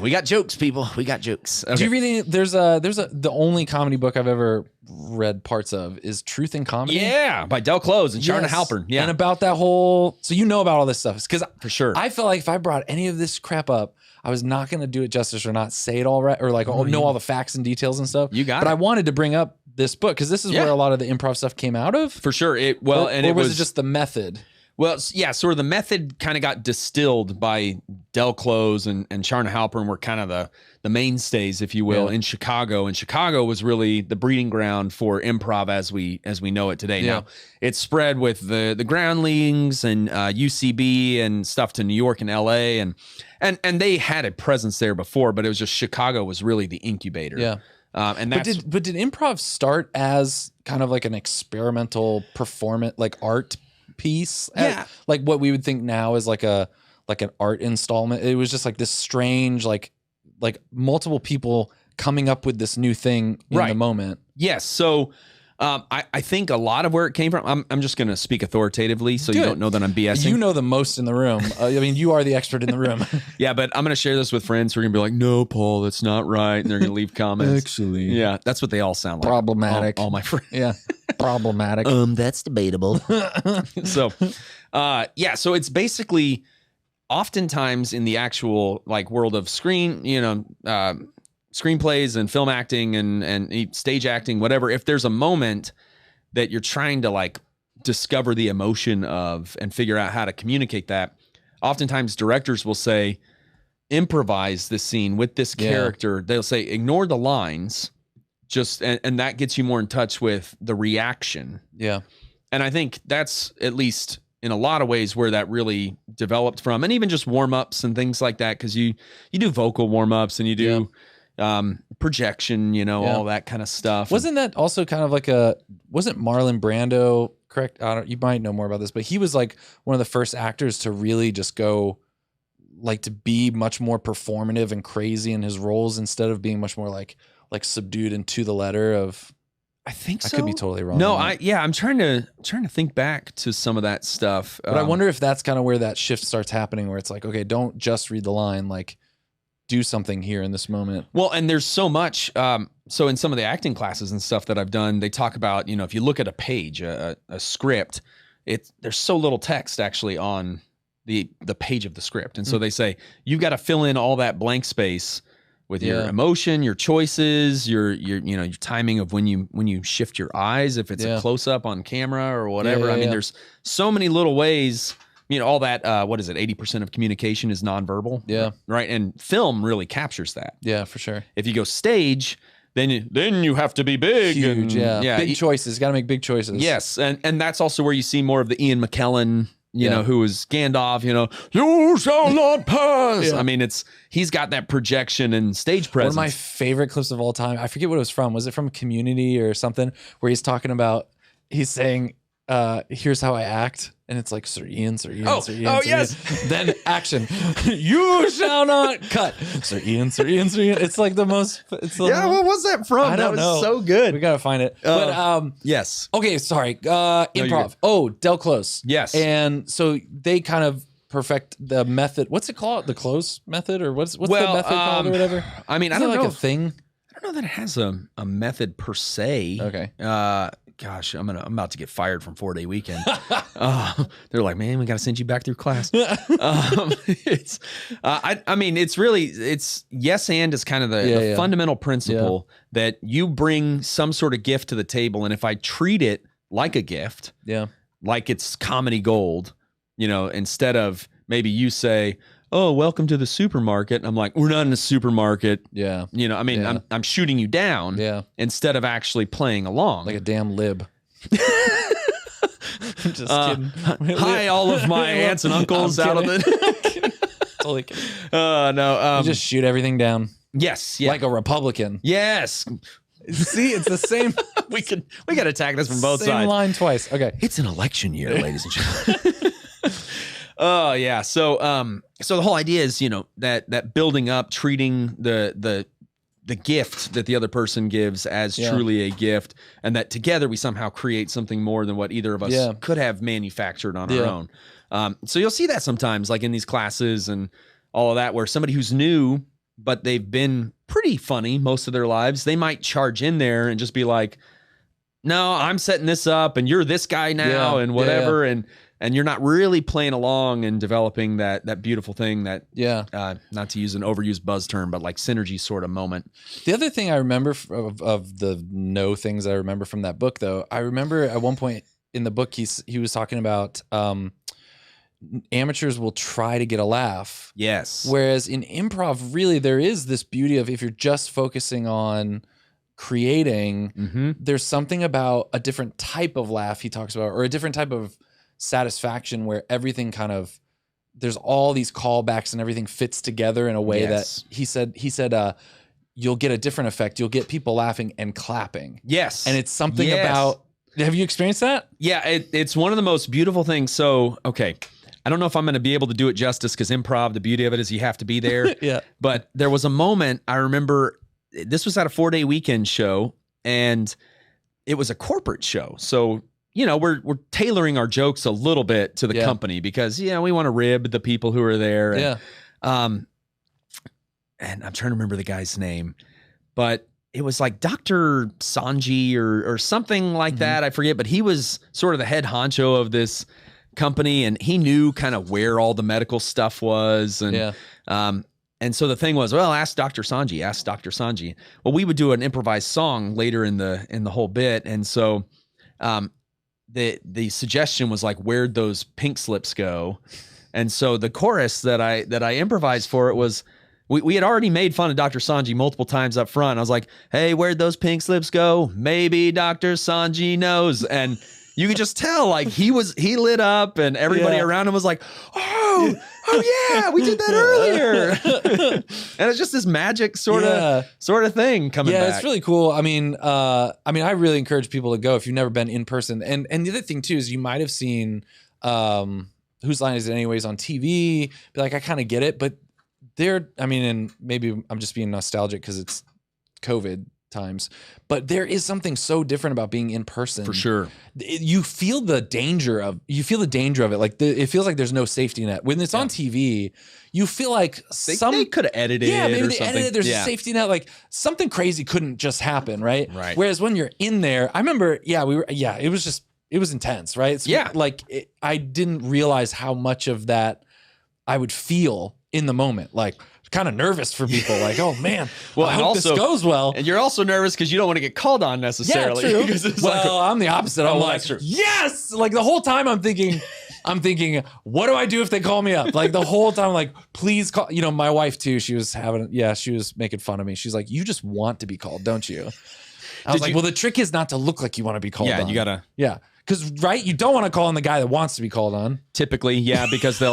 we got jokes, people. We got jokes. Okay. Do you really? There's the only comedy book I've ever read parts of is Truth in Comedy. Yeah, by Del Close and Charna Halpern. Yeah, and about that whole. So you know about all this stuff because for sure. I felt like if I brought any of this crap up, I was not going to do it justice or not say it all right or like know all the facts and details and stuff. You got it. But I wanted to bring up this book because this is where a lot of the improv stuff came out of. For sure. Or was it just the method? Well, yeah, sort of the method kind of got distilled by Del Close and Charna Halpern were kind of the mainstays, if you will, in Chicago. And Chicago was really the breeding ground for improv as we know it today. Now, it's spread with the Groundlings and UCB and stuff to New York and LA. And they had a presence there before, but it was just Chicago was really the incubator. Yeah. And that's, but did improv start as kind of like an experimental performance, like art piece? Like what we would think now is like an art installment. It was just like this strange, like multiple people coming up with this new thing in the moment. Yes. So I think a lot of where it came from, I'm just going to speak authoritatively so you don't know that I'm BSing. You know the most in the room. I mean, you are the expert in the room. Yeah, but I'm going to share this with friends who are going to be like, no, Paul, that's not right. And they're going to leave comments. Actually. Yeah, that's what they all sound like. Problematic. All my friends. Yeah. Problematic. That's debatable. So, so it's basically oftentimes in the actual like world of screenplays and film acting and stage acting, whatever, if there's a moment that you're trying to like discover the emotion of and figure out how to communicate that, oftentimes directors will say, improvise this scene with this character. They'll say, ignore the lines, and that gets you more in touch with the reaction. Yeah. And I think that's at least in a lot of ways where that really developed from, and even just warm-ups and things like that, because you do vocal warm-ups and you do projection, all that kind of stuff. Wasn't that also kind of like wasn't Marlon Brando, correct? You might know more about this, but he was like one of the first actors to really just go like to be much more performative and crazy in his roles instead of being much more like subdued and to the letter of. I think so. I could be totally wrong. No, I'm trying to think back to some of that stuff. But I wonder if that's kind of where that shift starts happening, where it's like, okay, don't just read the line, like do something here in this moment. Well, and there's so much. So in some of the acting classes and stuff that I've done, they talk about, if you look at a page, a script, there's so little text actually on the page of the script. And so they say, you've got to fill in all that blank space with your emotion, your choices, your timing of when you shift your eyes, if it's a close up on camera or whatever. I mean, there's so many little ways. All that. What is it? 80% of communication is nonverbal. Yeah. Right. And film really captures that. Yeah, for sure. If you go stage, then you have to be big. Huge. Big choices. Got to make big choices. Yes, and that's also where you see more of the Ian McKellen. Who is Gandalf, you shall not pass. Yeah. I mean, he's got that projection and stage presence. One of my favorite clips of all time, I forget what it was from. Was it from Community or something, where he's talking about, he's saying, here's how I act. And it's like, Sir Ian, Sir Ian, Sir Ian. Oh, Sir yes. Ian. Then action. You shall not cut. Sir Ian, Sir Ian, Sir Ian. It's like the most. What was that from? I don't know. So good. We gotta find it. But yes. Okay, sorry. Improv. Del Close. Yes. And so they kind of perfect the method. What's it called? The close method, or what's the method called, or whatever? I mean, I Is don't it know like a thing. I don't know that it has a method per se. Okay. Gosh, I'm about to get fired from 4-day weekend. They're like, man, we got to send you back through class. I mean, it's yes and is kind of the fundamental principle that you bring some sort of gift to the table, and if I treat it like a gift, like it's comedy gold, instead of maybe you say, oh, welcome to the supermarket. And I'm like, we're not in a supermarket. Yeah. I'm shooting you down instead of actually playing along. Like a damn lib. I'm just kidding. Hi, all of my aunts and uncles out of the... Totally kidding. No. You just shoot everything down. Yes. Yeah. Like a Republican. Yes. See, it's the same. we got to attack this from both same sides. Line twice. Okay. It's an election year, ladies and gentlemen. Oh yeah. So the whole idea is, that building up, treating the gift that the other person gives as truly a gift, and that together we somehow create something more than what either of us could have manufactured on our own. So you'll see that sometimes, like in these classes and all of that, where somebody who's new, but they've been pretty funny most of their lives, they might charge in there and just be like, no, I'm setting this up and you're this guy now and whatever. And you're not really playing along and developing that beautiful thing that, not to use an overused buzz term, but like synergy sort of moment. The other thing I remember of the no things I remember from that book, though, I remember at one point in the book, he was talking about amateurs will try to get a laugh. Yes. Whereas in improv, really, there is this beauty of if you're just focusing on creating, there's something about a different type of laugh he talks about, or a different type of satisfaction where everything kind of, there's all these callbacks and everything fits together in a way that he said, you'll get a different effect. You'll get people laughing and clapping. Yes. And it's something about, have you experienced that? Yeah, it's one of the most beautiful things. So, okay, I don't know if I'm going to be able to do it justice because improv, the beauty of it is you have to be there. Yeah. But there was a moment, I remember, this was at a 4-day weekend show, and it was a corporate show. So, you know, we're tailoring our jokes a little bit to the company because, we want to rib the people who are there. And, and I'm trying to remember the guy's name, but it was like Dr. Sanji or something like that. I forget, but he was sort of the head honcho of this company, and he knew kind of where all the medical stuff was. And so the thing was, well, ask Dr. Sanji. Well, we would do an improvised song later in the whole bit. And so the suggestion was like, where'd those pink slips go? And so the chorus that I improvised for it was, we had already made fun of Dr. Sanji multiple times up front. I was like, hey, where'd those pink slips go? Maybe Dr. Sanji knows. And you could just tell, like, he lit up, and everybody around him was like, oh yeah, we did that earlier. And it's just this magic sort of thing coming back. Yeah, it's really cool. I mean, I really encourage people to go if you've never been in person. And the other thing too is you might have seen Whose Line Is It Anyways on TV. Be like, I kind of get it, but and maybe I'm just being nostalgic because it's COVID times, but there is something so different about being in person. For sure. You feel the danger of it. Like it feels like there's no safety net. When it's on TV, you feel like they could have edited maybe or they something. edited, there's a safety net, like something crazy couldn't just happen, right? Right. Whereas when you're in there, I remember, it was intense, right? So I didn't realize how much of that I would feel in the moment, like kind of nervous for people, like, oh man, I hope this goes well. And you're also nervous because you don't want to get called on necessarily. Yeah, true. Well, I'm the opposite. I'm like, yes! Like the whole time I'm thinking, what do I do if they call me up? Like the whole time, like, please call. You know, my wife too, she was making fun of me. She's like, you just want to be called, don't you? I was like, well, the trick is not to look like you want to be called on. Yeah, you gotta. Yeah. Because, right, you don't want to call on the guy that wants to be called on. Typically, because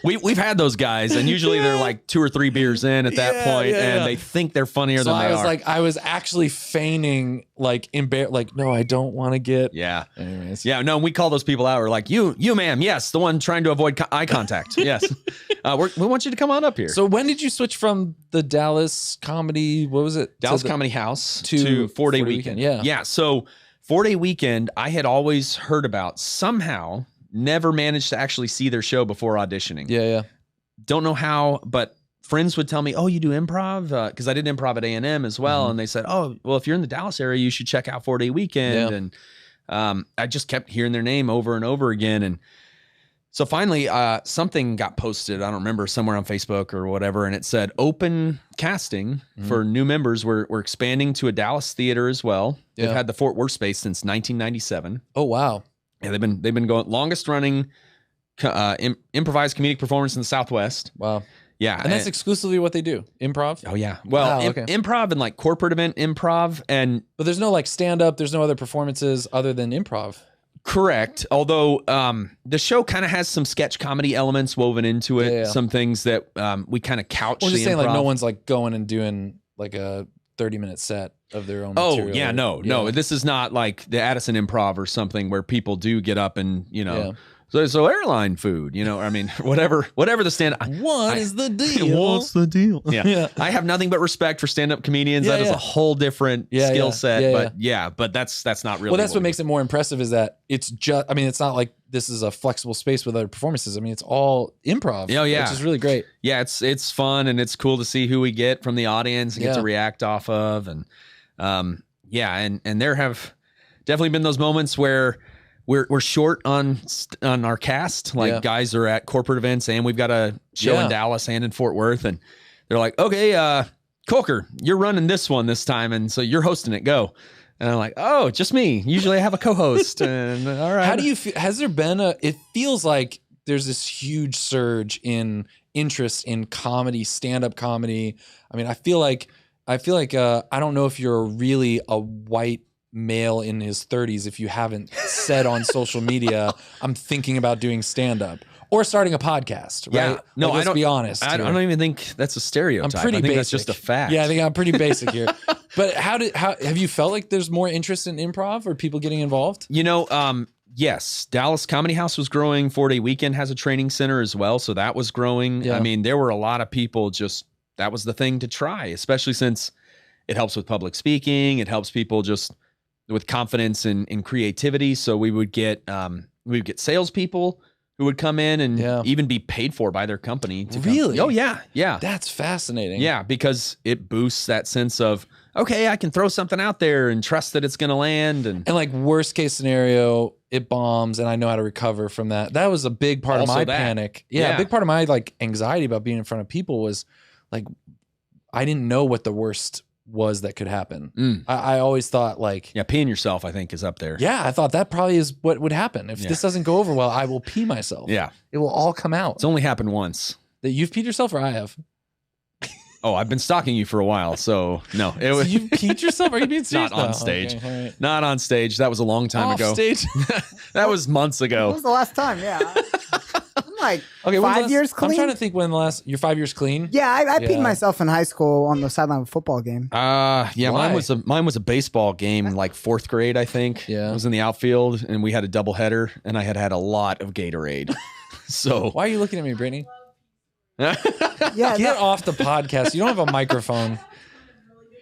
we've had those guys, and usually they're like 2 or 3 beers in at that point, and they think they're funnier than they are. I was actually feigning, like, no, I don't want to get. Yeah. Anyways. Yeah, no, we call those people out. We're like, you ma'am, yes, the one trying to avoid eye contact. Yes. We want you to come on up here. So when did you switch from the Dallas comedy, what was it? Dallas Comedy House to 4-day weekend. Yeah, so 4-day weekend, I had always heard about, somehow never managed to actually see their show before auditioning. Yeah. Don't know how, but friends would tell me, oh, you do improv? Because I did improv at A&M as well. And they said, oh, well, if you're in the Dallas area, you should check out 4-day weekend. And I just kept hearing their name over and over again. And so finally, something got posted, I don't remember, somewhere on Facebook or whatever, and it said open casting for new members. We're expanding to a Dallas theater as well. They've had the Fort Worth space since 1997. Oh wow! Yeah, they've been going longest running improvised comedic performance in the Southwest. Wow. Yeah, and that's exclusively what they do, improv. Oh yeah, well, improv and like corporate event improv, but there's no like stand up. There's no other performances other than improv. Correct. Although the show kind of has some sketch comedy elements woven into it. Some things that we kind of couch. We're just saying, like, no one's like going and doing like a 30-minute set of their own material. Oh, yeah, no. This is not like the Addison Improv or something where people do get up and, so airline food, I mean, whatever the stand. What is the deal? What's the deal? Yeah. I have nothing but respect for stand-up comedians. That is a whole different skill set. But that's not really. Well, that's what makes it more impressive is that it's just, I mean, it's not like this is a flexible space with other performances. I mean, it's all improv. Oh, yeah. Which is really great. Yeah, it's fun, and it's cool to see who we get from the audience and get to react off of. And and there have definitely been those moments where we're short on our cast. Like guys are at corporate events, and we've got a show in Dallas and in Fort Worth, and they're like, okay, Kolker, you're running this one this time, and so you're hosting it. Go. And I'm like, oh, just me. Usually I have a co-host. And all right. How do you feel? Has there been it feels like there's this huge surge in interest in comedy, stand-up comedy. I mean, I feel like I don't know if you're really a white male in his 30s if you haven't said on social media, I'm thinking about doing stand-up or starting a podcast, right? Yeah. No, like, let's be honest. I don't even think that's a stereotype. I'm pretty I think basic. that's just a fact. Yeah, I think I'm pretty basic here. But how have you felt like there's more interest in improv or people getting involved? You know, yes, Dallas Comedy House was growing. 4-Day Weekend has a training center as well, so that was growing. Yeah. I mean, there were a lot of people that was the thing to try, especially since it helps with public speaking. It helps people just with confidence and creativity. So we would get salespeople who would come in and even be paid for by their company. Really? Oh, yeah. Yeah. That's fascinating. Yeah, because it boosts that sense of, okay, I can throw something out there and trust that it's going to land. And like worst case scenario, it bombs and I know how to recover from that. That was a big part Also of my that. panic. Yeah, a big part of my like anxiety about being in front of people was like, I didn't know what the worst was that could happen. I always thought like, yeah, peeing yourself, I think, is up there. yeah, I thought that probably is what would happen. If this doesn't go over well, I will pee myself. Yeah. It will all come out. It's only happened once. That you've peed yourself or I have? Oh, I've been stalking you for a while, so no. It So was you peed yourself? Are you being serious? not on No. stage. Okay, all right. Not on stage. That was a long time Off ago. stage. That was months When ago. was the last time? Yeah. I'm like Okay, when's the 5 last- years clean. I'm trying to think when the last. You're 5 years clean. Yeah, I Yeah. peed myself in high school on the sideline of a football game. Yeah, Why? mine was a baseball game in like 4th grade, I think. Yeah. I was in the outfield and we had a doubleheader and I had a lot of Gatorade. So Why are you looking at me, Brittany? Yeah, Get no, off the podcast. You don't have a microphone.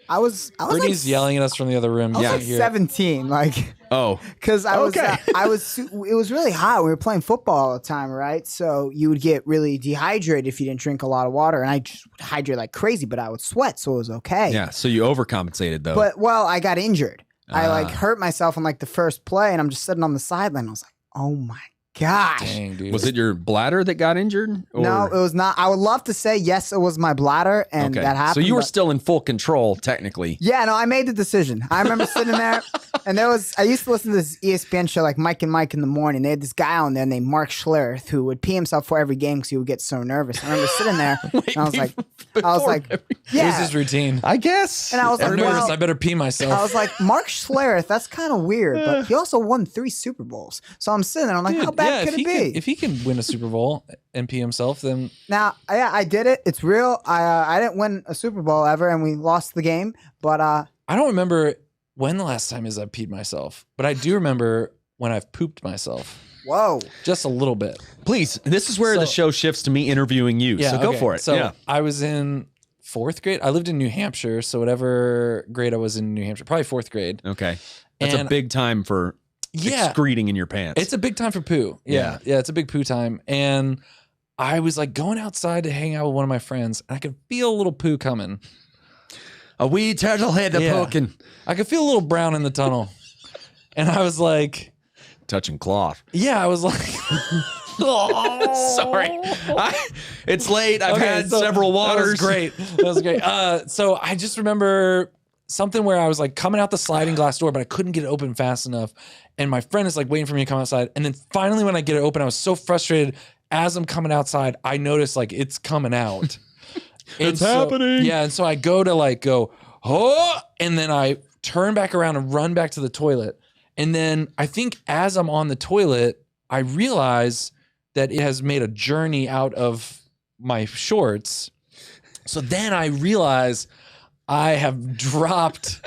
I was Brittany's like, yelling at us from the other room. I was You like can't hear it. 17, like, oh, because it was really hot. We were playing football all the time, right? So you would get really dehydrated if you didn't drink a lot of water, and I just would hydrate like crazy, but I would sweat, so it was okay. yeah. So you overcompensated though. But I got injured. I like hurt myself on like the first play, and I'm just sitting on the sideline. I was like, oh my gosh. Dang, dude. was it your bladder that got injured? Or? No, it was not. I would love to say yes, it was my bladder, and that happened. So you were but- still in full control, technically. Yeah, no, I made the decision. I remember sitting there, and I used to listen to this ESPN show like Mike and Mike in the morning. They had this guy on there named Mark Schlereth who would pee himself for every game because he would get so nervous. I remember sitting there, and I was like, It was yeah. his routine. I guess. And I was I'm like, nervous. well, I better pee myself. I was like, Mark Schlereth, that's kind of weird, but he also won 3 Super Bowls. So I'm sitting there, I'm like, Dude, how bad if could it be? If he can win a Super Bowl and pee himself, then Now, yeah, I did it. It's real. I didn't win a Super Bowl ever, and we lost the game. But I don't remember when the last time is I peed myself, but I do remember when I've pooped myself. whoa, Just a little bit. Please, this is where the So- show shifts to me interviewing you. Yeah, so go okay. for it. So yeah. I was in 4th grade. I lived in New Hampshire, so whatever grade I was in New Hampshire, probably 4th grade. Okay. That's a And- big time for excreting in your pants. It's a big time for poo. Yeah. It's a big poo time. And I was like going outside to hang out with one of my friends, and I could feel a little poo coming. a wee turtle head Yeah. poking. I could feel a little brown in the tunnel. And I was like, Touching cloth. yeah, I was like, Sorry. It's late. I've Okay, had so several waters. That was great. That was great. So I just remember something where I was like coming out the sliding glass door, but I couldn't get it open fast enough. And my friend is like waiting for me to come outside. And then finally, when I get it open, I was so frustrated. As I'm coming outside, I noticed like it's coming out. It's happening. Yeah. And so I go, oh, and then I turn back around and run back to the toilet. And then I think as I'm on the toilet, I realize that it has made a journey out of my shorts. So then I realize I have dropped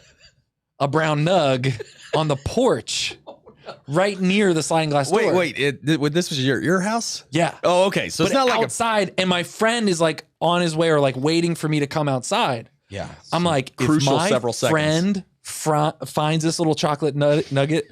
a brown nug on the porch right near the sliding glass door. Wait. This was your house? Yeah. Oh, okay. So it's But not like outside, and my friend is like on his way or like waiting for me to come outside. Yeah. I'm like, Crucial if my several seconds. friend finds this little chocolate nugget,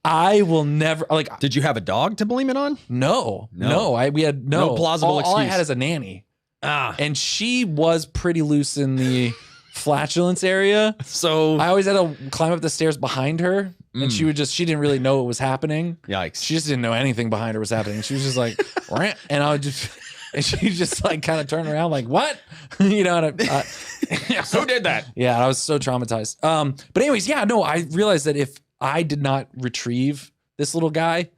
I will never like. Did you have a dog to blame it on? No. No. We had no plausible all I excuse. had is a nanny, And she was pretty loose in the flatulence area. so I always had to climb up the stairs behind her, and she didn't really know what was happening. yikes. She just didn't know anything behind her was happening. She was just like, "Rah," and I would just, and she just like kind of turned around like, what? You know, and Who did that? yeah, I was so traumatized. But anyways, yeah, no, I realized that if I did not retrieve this little guy,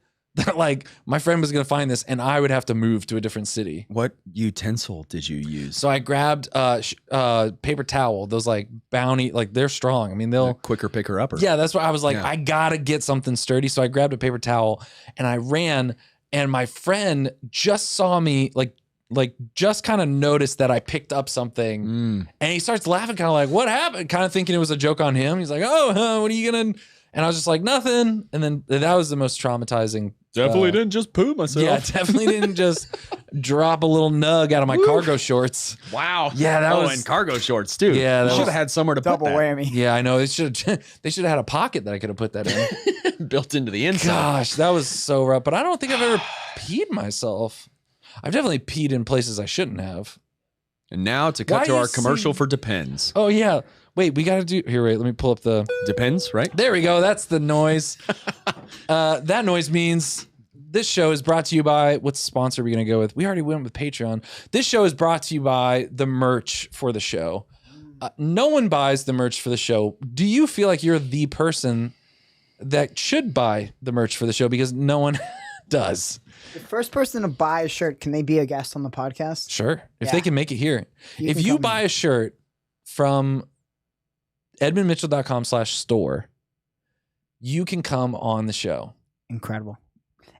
that like my friend was going to find this and I would have to move to a different city. What utensil did you use? So I grabbed paper towel. Those like Bounty, like they're strong. I mean, they'll quicker picker upper. Yeah, that's why I was like, Yeah. I gotta get something sturdy. So I grabbed a paper towel and I ran. And my friend just saw me, like just kind of noticed that I picked up something, and he starts laughing, kind of like, "What happened?" Kind of thinking it was a joke on him. He's like, "Oh, what are you gonna?" And I was just like, "Nothing." And then that was the most traumatizing. Definitely didn't just poo myself. Yeah, definitely didn't just drop a little nug out of my cargo shorts. Wow. Yeah, that was and cargo shorts too. Yeah, that you should was have had somewhere to Double put that. whammy. Yeah, I know. They should have had a pocket that I could have put that in. Built into the inside. Gosh, that was so rough. But I don't think I've ever peed myself. I've definitely peed in places I shouldn't have. And now to Why cut do to you our commercial see- for Depends. Oh yeah. Wait, we got to do here. Wait, let me pull up the. Depends, right? There we go. That's the noise. That noise means this show is brought to you by. What's sponsor we going to go with? We already went with Patreon. This show is brought to you by the merch for the show. No one buys the merch for the show. Do you feel like you're the person that should buy the merch for the show because no one does? The first person to buy a shirt, can they be a guest on the podcast? Sure. If Yeah. they can make it here. You If can you come buy in. a shirt from edmundmitchell.com/store, you can come on the show. Incredible.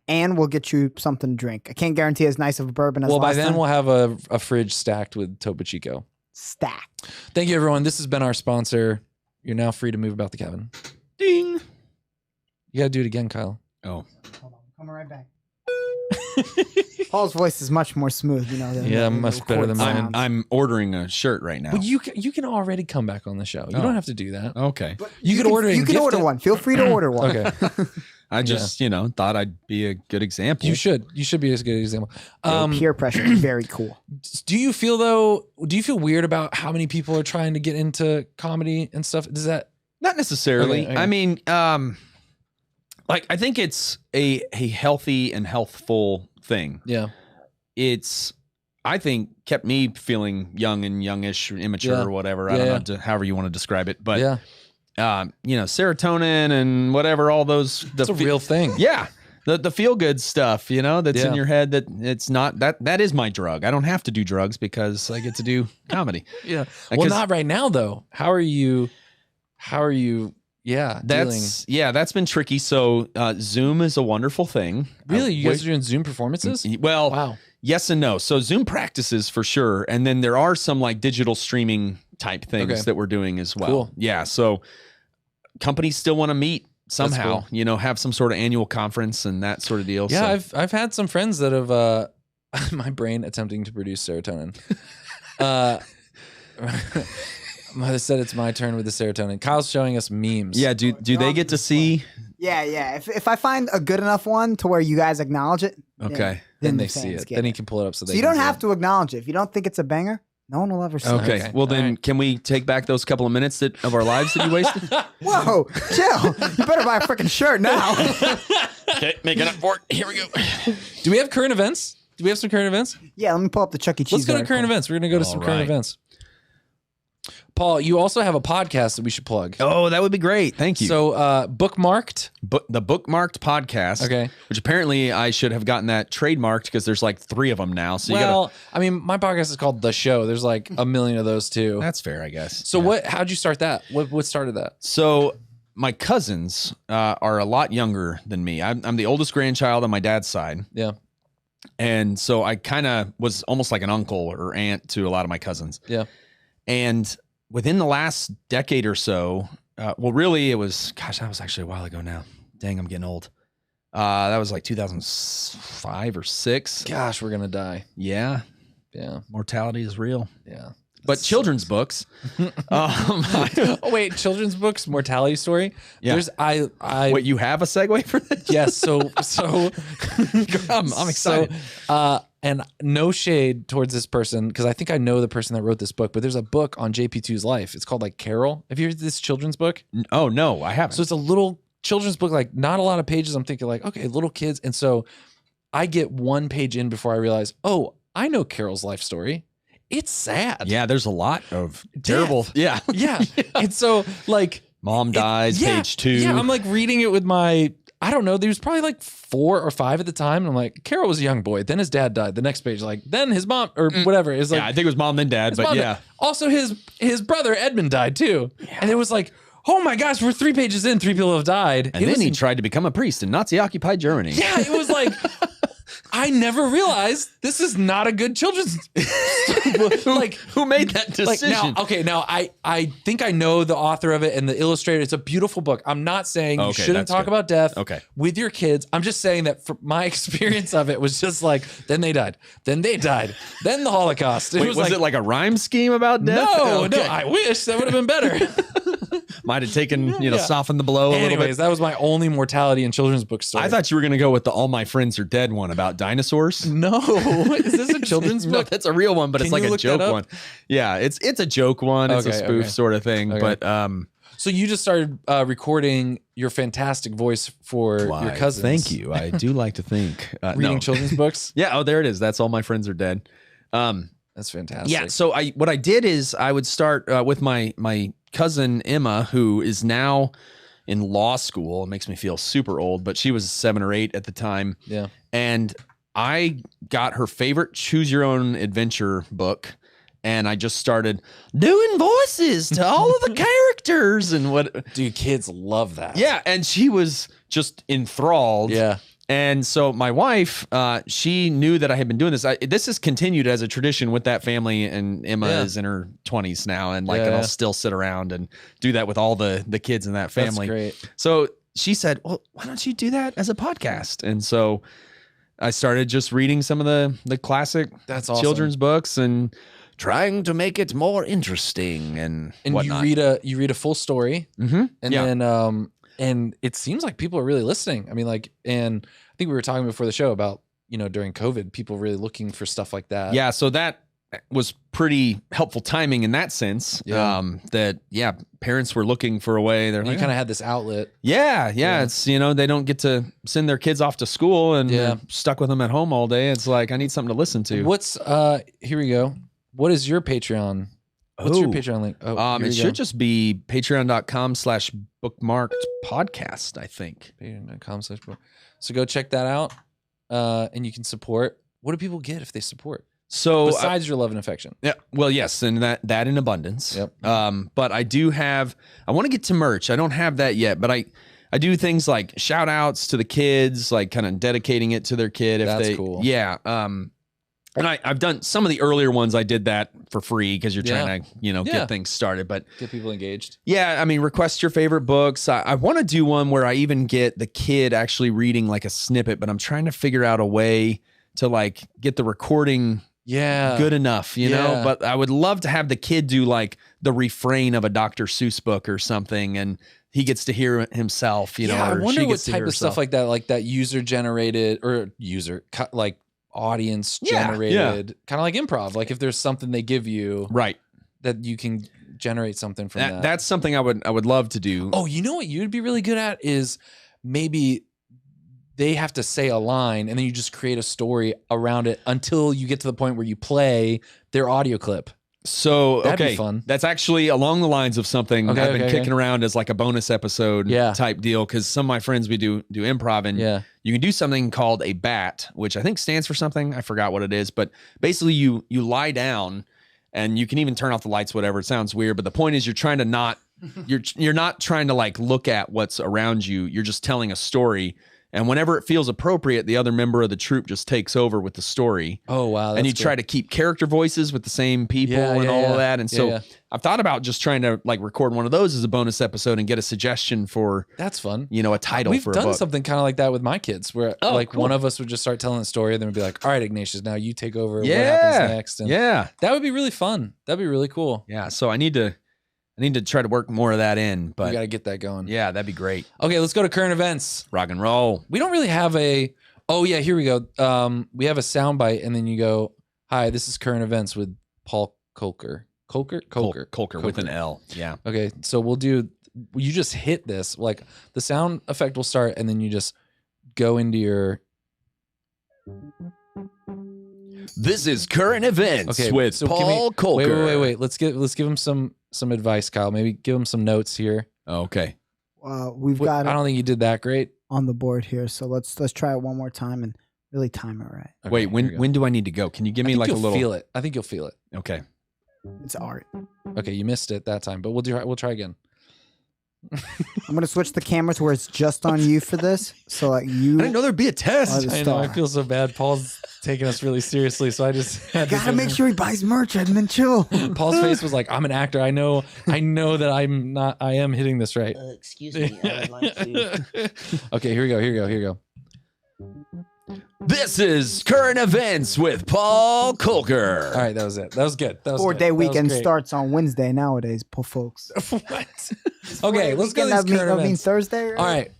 And we'll get you something to drink. I can't guarantee as nice of a bourbon as Well, by last then time. we'll have a fridge stacked with Topo Chico. Stack. Thank you, everyone. This has been our sponsor. You're now free to move about the cabin. Ding. You got to do it again, Kyle. Oh. Hold on, coming right back. Paul's voice is much more smooth, you know. Yeah, much better than mine. sounds. I'm ordering a shirt right now. Well, you can already come back on the show. You Oh. don't have to do that. Okay. You could order it You and can gift order it. one. Feel free to order one. Okay. I just, thought I'd be a good example. You should. You should be a good example. Peer pressure is very cool. Do you feel weird about how many people are trying to get into comedy and stuff? Does that Not necessarily. Okay. I mean, I think it's a healthy and healthful thing. yeah. It's, I think, kept me feeling young and youngish, immature, Yeah. or whatever. Yeah, I don't know, however you want to describe it. But, Yeah. serotonin and whatever, all those. It's a real thing. Yeah. The feel good stuff, that's Yeah. in your head, that it's not, that is my drug. I don't have to do drugs because I get to do comedy. Yeah. Like, Well, 'cause not right now though. How are you? Yeah. dealing? That's been tricky. So Zoom is a wonderful thing. Really, you guys are doing Zoom performances? Well, Wow. yes and no. So Zoom practices for sure. And then there are some like digital streaming type things Okay. that we're doing as well. Cool. Yeah. So companies still want to meet somehow, have some sort of annual conference and that sort of deal. Yeah, So, I've had some friends that have my brain attempting to produce serotonin. Mother said it's my turn with the serotonin. Kyle's showing us memes. yeah. Do they get to see? Yeah, yeah. If I find a good enough one to where you guys acknowledge it, Okay. Then the they see fans it. get Then he can pull it up so So they you can don't see have it. to acknowledge it. If you don't think it's a banger, no one will ever see Okay. it. Well, then All right. can we take back those couple of minutes of our lives that you wasted? Whoa, chill. You better buy a freaking shirt now. Okay. Making up for it. Here we go. Do we have current events? Do we have some current events? Yeah, let me pull up the Chuck E. Cheese. Let's go to article. current events. We're going to go to some All current right. events. Paul, you also have a podcast that we should plug. Oh, that would be great. Thank you. So, Bookmarked. The Bookmarked Podcast. Okay. Which apparently I should have gotten that trademarked because there's like 3 of them now. So you Well, I mean, my podcast is called The Show. There's like a million of those too. that's fair, I guess. So Yeah. how'd you start that? What started that? So my cousins are a lot younger than me. I'm the oldest grandchild on my dad's side. Yeah. And so I kind of was almost like an uncle or aunt to a lot of my cousins. Yeah. And within the last decade or so, well, really, it was, gosh, that was actually a while ago now. Dang, I'm getting old. That was like 2005 or 6. Gosh, we're going to die. Yeah. Yeah. Mortality is real. Yeah. But children's books. Oh, wait. Children's books, mortality story. Yeah. There's, Wait, you have a segue for this? yes. So, I'm excited. So, and no shade towards this person because I think I know the person that wrote this book, but there's a book on JP2's life. It's called like Carol. Have you heard this children's book? Oh, no, I haven't. So it's a little children's book, like not a lot of pages. I'm thinking like, okay, little kids. And so I get one page in before I realize, oh, I know Carol's life story. It's sad. Yeah, there's a lot of terrible. Yeah. Yeah. And so like Mom dies, yeah, page 2. Yeah, I'm like reading it with my I don't know. He was probably like 4 or 5 at the time. And I'm like, Carol was a young boy. Then his dad died. The next page, like, then his mom or whatever is like. Yeah, I think it was mom then dad, but yeah. Died. Also, his brother Edmund died too. Yeah. And it was like, oh my gosh, we're 3 pages in, 3 people have died. And then he tried to become a priest in Nazi-occupied Germany. Yeah, it was like, I never realized this is not a good children's. Who made that decision? Now I think I know the author of it and the illustrator. It's a beautiful book. I'm not saying you shouldn't talk about death with your kids. I'm just saying that from my experience of it was just like, then they died, then they died, then the Holocaust. Wait, was it like a rhyme scheme about death? No, I wish that would have been better. Might have taken, softened the blow a little bit. Anyways, that was my only mortality in children's book story. I thought you were going to go with the All My Friends Are Dead one about dinosaurs. No, is this a children's book? No, that's a real one, but it's like a joke one. Yeah, it's a joke one. It's a spoof sort of thing. Okay. But so you just started recording your fantastic voice for your cousins. Thank you. I do like to think reading children's books. Yeah. Oh, there it is. That's All My Friends Are Dead. That's fantastic. Yeah. So what I did is I would start with my cousin Emma, who is now in law school. It makes me feel super old, but she was 7 or 8 at the time. Yeah. And I got her favorite Choose Your Own Adventure book, and I just started doing voices to all of the characters and what. Dude, kids love that. Yeah, and she was just enthralled. Yeah. And so my wife, she knew that I had been doing this. This has continued as a tradition with that family, and Emma is in her 20s now, and and I'll still sit around and do that with all the kids in that family. That's great. So she said, well, why don't you do that as a podcast? And so I started just reading some of the classic children's books and trying to make it more interesting and whatnot. you read a full story, and then and it seems like people are really listening. I mean, and I think we were talking before the show about during COVID, people really looking for stuff like that. Yeah, so that was pretty helpful timing in that sense. Yeah. Parents were looking for a way. They're you kind of had this outlet. Yeah. It's they don't get to send their kids off to school and they're stuck with them at home all day. It's like I need something to listen to. What's here we go. What is your Patreon? What's your Patreon link? It should just be patreon.com/bookmarked podcast, I think. Patreon.com/book. So go check that out. And you can support. What do people get if they support? So besides your love and affection. Yeah. Well, yes, and that in abundance. Yep. But I want to get to merch. I don't have that yet, but I do things like shout outs to the kids, like kind of dedicating it to their kid. That's cool. Yeah. And I've done some of the earlier ones. I did that for free because you're trying to, get things started, but get people engaged. Yeah. I mean, request your favorite books. I want to do one where I even get the kid actually reading like a snippet, but I'm trying to figure out a way to like get the recording good enough, you know, but I would love to have the kid do like the refrain of a Dr. Seuss book or something. And he gets to hear it himself, you know, I or wonder she what gets to type hear of stuff like that user generated or audience generated, kind of like improv. Like if there's something they give you, right, that you can generate something from that. That's something I would love to do. Oh, you know what you'd be really good at is maybe they have to say a line and then you just create a story around it until you get to the point where you play their audio clip. So, that'd be fun. That's actually along the lines of something I've been kicking around as like a bonus episode type deal. Cause some of my friends, we do improv and you can do something called a BAT, which I think stands for something. I forgot what it is, but basically you lie down and you can even turn off the lights, whatever. It sounds weird, but the point is you're trying to not, you're not trying to like look at what's around you. You're just telling a story. And whenever it feels appropriate, the other member of the troupe just takes over with the story. Oh, wow. And you try to keep character voices with the same people and all of that. And so I've thought about just trying to like record one of those as a bonus episode and get a suggestion for, that's fun. A title for a book. We've done something kind of like that with my kids where one of us would just start telling a story and then we'd be like, all right, Ignatius, now you take over. What happens next? And that would be really fun. That'd be really cool. Yeah. So I need to try to work more of that in, but we got to get that going. Yeah, that'd be great. Okay, let's go to current events. Rock and roll. We don't really have here we go. We have a soundbite and then you go, hi, this is current events with Paul Kolker. Kolker with an L. Yeah. Okay, so you just hit this, like the sound effect will start and then you just go into your. This is current events with Paul Kolker. Wait. Let's give him some advice, Kyle. Maybe give him some notes here. Okay. We've got. I don't think you did that great. on the board here. So let's try it one more time and really time it right. Okay, Wait, here we go. when do I need to go? Can you give me like a you'll little? feel it. I think you'll feel it. Okay. It's art. Okay, you missed it that time, but we'll try again. I'm gonna switch the camera to where it's just on you for this. So like you. I didn't know there'd be a are test. the I know. I star. feel so bad. Paul's taking us really seriously, so I just had Gotta make sure he buys merch, Edmund. Chill. Paul's face was like, "I'm an actor. I know that I'm not. I am hitting this right." Excuse me, I would like to. Okay, here we go. This is current events with Paul Kolker. All right, that was it. That was good. That was 4 good. day That was weekend great. starts on Wednesday nowadays, poor folks. What? Okay, let's go to Weekend, these current I mean events. Thursday. Right? All right,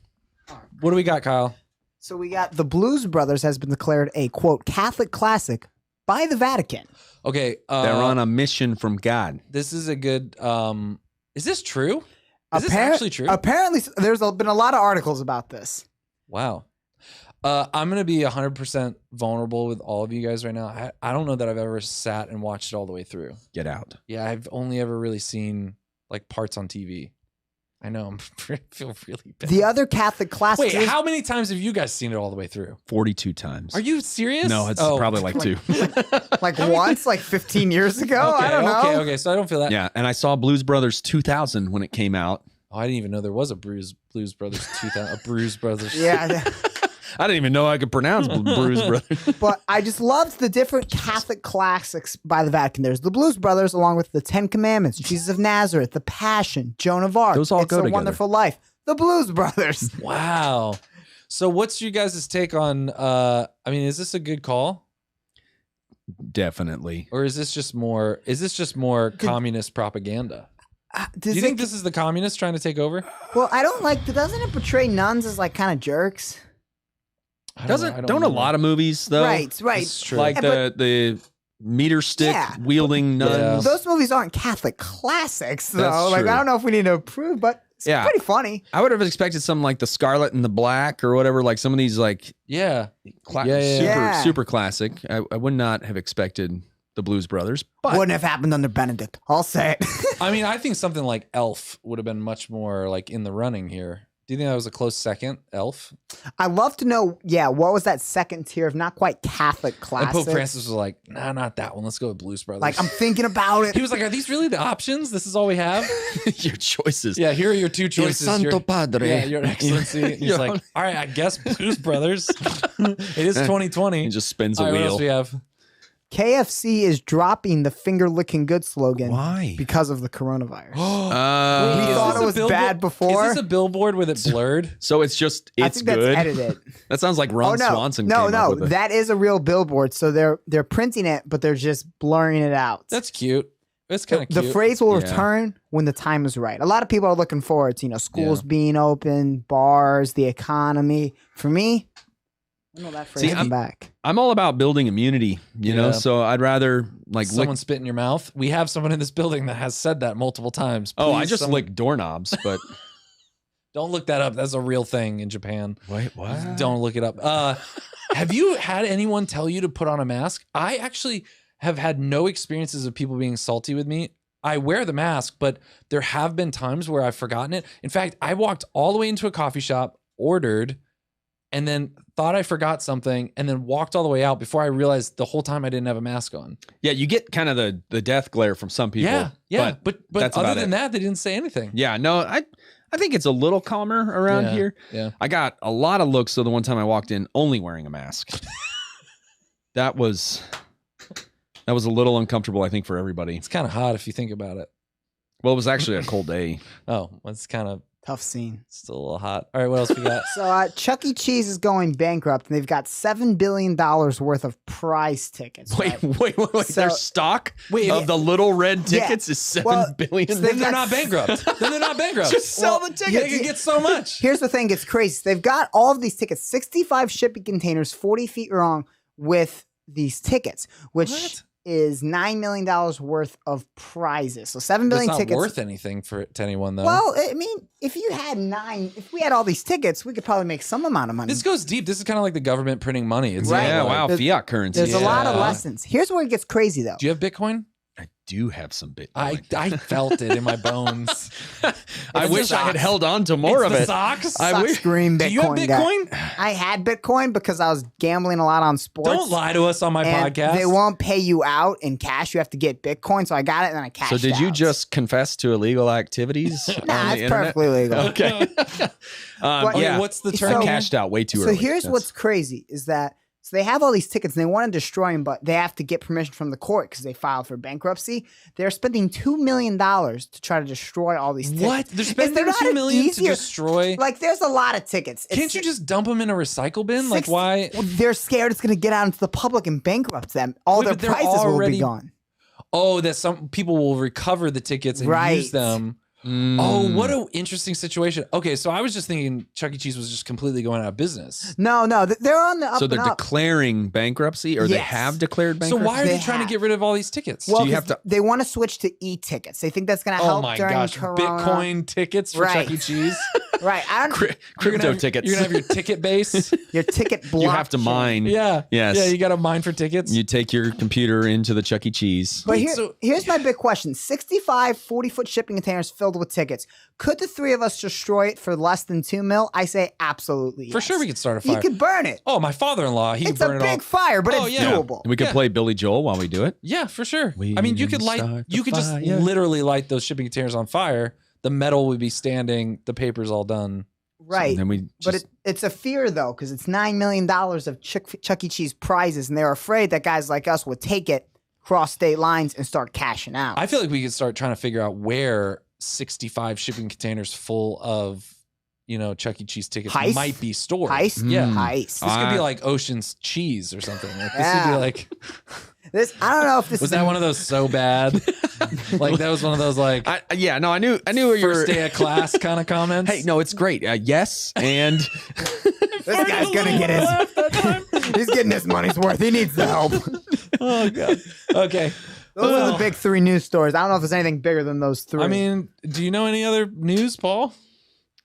what do we got, Kyle? So we got the Blues Brothers has been declared a quote Catholic classic by the Vatican. Okay, They're on a mission from God. This is a good. Is this true? Is this actually true? Apparently, there's been a lot of articles about this. Wow. I'm gonna be 100% vulnerable with all of you guys right now. I don't know that I've ever sat and watched it all the way through. Get out. Yeah, I've only ever really seen like parts on TV. I know. I feel really bad. The other Catholic classic. Wait, how many times have you guys seen it all the way through? 42 times. Are you serious? No, it's Oh, probably like 2. like once, like 15 years ago. I don't know. Okay. So I don't feel that. Yeah, and I saw Blues Brothers 2000 when it came out. Oh, I didn't even know there was a Blues Brothers 2000. A Bruise Brothers. Yeah, I didn't even know I could pronounce Blues Brothers. but I just loved the different Catholic classics by the Vatican. There's the Blues Brothers, along with the Ten Commandments, Jesus of Nazareth, The Passion, Joan of Arc. Those all It's go a together. Wonderful Life. The Blues Brothers. Wow. So what's your guys' take on? I mean, is this a good call, Definitely. or is this just more? Is this just more communist propaganda? Do Does you it- think this is the communists trying to take over? Well, I don't like. Doesn't it portray nuns as like kind of jerks? I don't know. I Don't a lot of movies though? Right. It's true. Like Yeah, the meter stick Yeah. wielding nuns. Those movies aren't Catholic classics, though. That's Like true. I don't know if we need to approve, but it's Yeah. pretty funny. I would have expected something like the Scarlet and the Black or whatever, like some of these like Yeah. super Yeah. super classic. I would not have expected the Blues Brothers, but Wouldn't have happened under Benedict. I'll say it. I mean, I think something like Elf would have been much more like in the running here. Do you think that was a close second, Elf? I'd love to know, what was that second tier of not quite Catholic And classics? Pope Francis was like, nah, not that one. Let's go with Blues Brothers. Like, I'm thinking about it. He was like, are these really the options? This is all we have? your choices. Yeah, here are your two choices. Santo Padre. Yeah, Your Excellency. He's Yeah. like, all right, I guess Blues Brothers. It is 2020. He just spins All a right, what else wheel. we have? KFC is dropping the finger licking good slogan. Why? Because of the coronavirus. Wait, We is thought this it a was billboard- bad before. Is this a billboard with it blurred? So it's just I it's think good. that's edited. That sounds like Ron Swanson. No, came up with it. that is a real billboard. So they're printing it, but they're just blurring it out. That's cute. It's kind of the cute. phrase will Yeah. return when the time is right. A lot of people are looking forward to, schools Yeah. being open, bars, the economy. For me, I know that phrase See, come back. I'm all about building immunity, you know. Yeah. So I'd rather like Someone lick. spit in your mouth. We have someone in this building that has said that multiple times. Oh, I Please, just someone- lick doorknobs, but Don't look that up. That's a real thing in Japan. wait, what? Don't look it up. Have you had anyone tell you to put on a mask? I actually have had no experiences of people being salty with me. I wear the mask, but there have been times where I've forgotten it. In fact, I walked all the way into a coffee shop, ordered, and then thought I forgot something, and then walked all the way out before I realized the whole time I didn't have a mask on. Yeah, you get kind of the death glare from some people. Yeah. But that's other about than it. that, they didn't say anything. Yeah, no, I think it's a little calmer around Yeah, here. yeah. I got a lot of looks. So the one time I walked in, only wearing a mask. that was a little uncomfortable, I think, for everybody. It's kind of hot if you think about it. Well, it was actually a cold day. Oh, it's kind of Tough scene. still a little hot. All right, what else we got? So Chuck E. Cheese is going bankrupt, and they've got $7 billion worth of prize tickets. Wait. right? So- Their stock Wait, of the little red Yeah. tickets is $7 Well, billion. so Then they're got- not bankrupt. Then they're not bankrupt. Just sell the Yeah, tickets. they can get so much. Here's the thing, it's crazy. They've got all of these tickets, 65 shipping containers, 40 feet long with these tickets, which What? is $9 million worth of prizes. So $7 But it's billion not tickets. worth anything to anyone though. Well, I mean, if we had all these tickets, we could probably make some amount of money. this goes deep. This is kind of like the government printing money. It's Right. Yeah, like- wow, There's- fiat currency. There's a lot of Yeah. lessons. Here's where it gets crazy, though. Do you have Bitcoin? I do have some Bitcoin. I felt it in my bones. I wish I had held on to more of the it. socks. I wish. Green Bitcoin Do you have guy. Bitcoin? I had Bitcoin because I was gambling a lot on sports. Don't lie to us on my and podcast. They won't pay you out in cash. You have to get Bitcoin. So I got it and then I cashed So did you out. just confess to illegal activities? on Nah, the it's internet? perfectly legal. Okay. Okay, yeah. what's the So- term? I again? cashed out way too So early. here's That's- what's crazy is that so they have all these tickets and they want to destroy them, but they have to get permission from the court because they filed for bankruptcy. They're spending $2 million to try to destroy all these tickets. What? They're Is spending there not $2 an million to easier- destroy. Like, there's a lot of tickets. Can't you just dump them in a recycle bin? Like, 60 why? Well, they're scared it's going to get out into the public and bankrupt them. All Wait, their but they're prizes will already- be gone. Oh, that some people will recover the tickets and Right. use them. Mm. Oh, what an interesting situation. Okay, so I was just thinking Chuck E. Cheese was just completely going out of business. No, they're on the up So they're and up. declaring bankruptcy, or they Yes. have declared So bankruptcy? why are they They trying have. to get rid of all these tickets? Well, you have 'cause to- they want to switch to e-tickets. They think that's going to oh help my during gosh, Corona. Bitcoin tickets for Right. Chuck E. Cheese. Right. I don't, You're Crypto gonna have, tickets. You're gonna have your ticket base. your ticket blockchain. You have to mine. Yeah. Yes. Yeah, you got to mine for tickets. You take your computer into the Chuck E. Cheese. But Wait, so- here's my big question. 65 40-foot shipping containers filled with tickets. Could the three of us destroy it for less than $2 million? I say absolutely. For yes. sure, we could start a You fire. could burn it. Oh, my father-in-law, he It's could burn a it all. big fire, but Oh, it's yeah. doable. We could Yeah. play Billy Joel while we do it. Yeah, for sure. We I mean, you could start light. the You could just fire. literally light those shipping containers on fire. The metal would be standing. The paper's all done. Right. And then we But just, it's a fear, though, because it's $9 million of Chuck E. Cheese prizes, and they're afraid that guys like us would take it, cross state lines, and start cashing out. I feel like we could start trying to figure out where 65 shipping containers full of, Chuck E. Cheese tickets Heist? might be stored. Heist? Yeah. Heist. This could be I- like Ocean's Cheese or something. Like, this Yeah. would be like, I don't know if this was is that one of those so bad? Like that was one of those like I knew where you were. first day of class kind of comments. Hey, no, it's great. Yes, and this guy's gonna get his. He's getting his money's worth. He needs the help. Oh god. Okay. Those are the big three news stories. I don't know if there's anything bigger than those three. I mean, do you know any other news, Paul?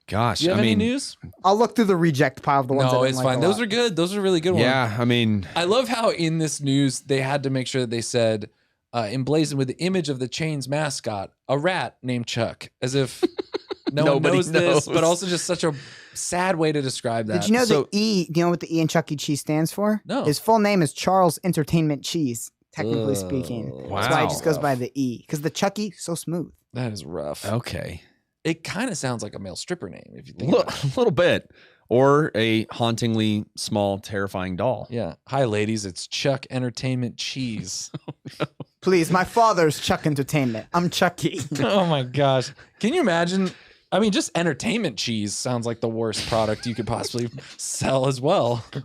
gosh, Do you have I any mean, news? I'll look through the reject pile of the ones. I No, didn't it's like fine. a Those lot. are good. Those are really good ones. yeah, I mean, I love how in this news they had to make sure that they said emblazoned with the image of the Chains mascot, a rat named Chuck, as if no one Nobody knows this, knows. but also just such a sad way to describe that. Did you know So- the E? Do you know what the E in Chuck E. Cheese stands for? No. His full name is Charles Entertainment Cheese. Technically speaking, that's why it just goes by the E. Because the Chuck E. so smooth. That is rough. okay, It kind of sounds like a male stripper name if you a think little, about it. little bit, or a hauntingly small, terrifying doll. Yeah. Hi, ladies. It's Chuck Entertainment Cheese. Please, my father's Chuck Entertainment. I'm Chucky. Oh my gosh. Can you imagine? I mean, just entertainment cheese sounds like the worst product you could possibly sell as well. Can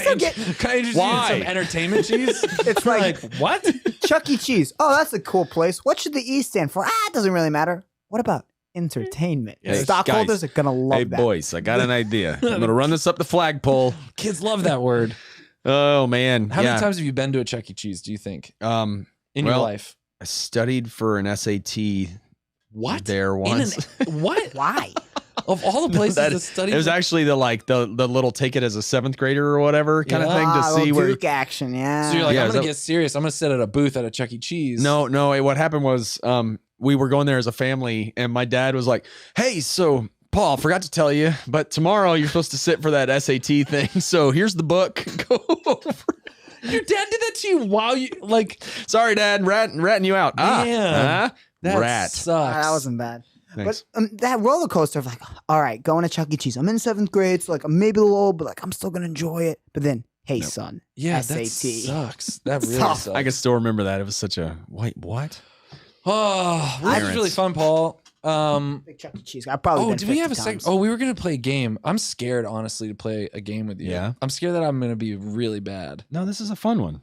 I introduce you Why? to some entertainment cheese? It's like, what? Chuck E. Cheese. Oh, that's a cool place. What should the E stand for? It doesn't really matter. What about entertainment? Hey, Stockholders guys. are gonna love Hey, that. boys, I got an idea. I'm gonna run this up the flagpole. Kids love that word. Oh man, How yeah. many times have you been to a Chuck E. Cheese, do you think, in your well, life? I studied for an SAT What? there In once. what? Why? Of all the places That- to study? It was actually the little take it as a 7th grader or whatever kind of Yeah. thing to see little where. Duke action. Yeah. So you're like, Yeah, I'm going so- to get serious. I'm going to sit at a booth at a Chuck E. Cheese. No, what happened was we were going there as a family, and my dad was like, "Hey, so Paul, forgot to tell you, but tomorrow you're supposed to sit for that SAT thing. So here's the book. Go over." Your dad did that to you while you, like, Sorry, Dad, ratting you out. Man, that rat. sucks. that wasn't bad. Thanks. But that roller coaster of like, all right, going to Chuck E. Cheese. I'm in 7th grade, so like I'm maybe a little old, but like I'm still gonna enjoy it. But then, hey, son, Yeah, SAT. that sucks. That really Tough. sucks. I can still remember that. It was such a wait, what? Oh, well, this was really fun, Paul. Big Chuck E. Cheese. I probably. Oh, been did we have 50 a second? times. Oh, we were gonna play a game. I'm scared, honestly, to play a game with you. Yeah? I'm scared that I'm gonna be really bad. No, this is a fun one.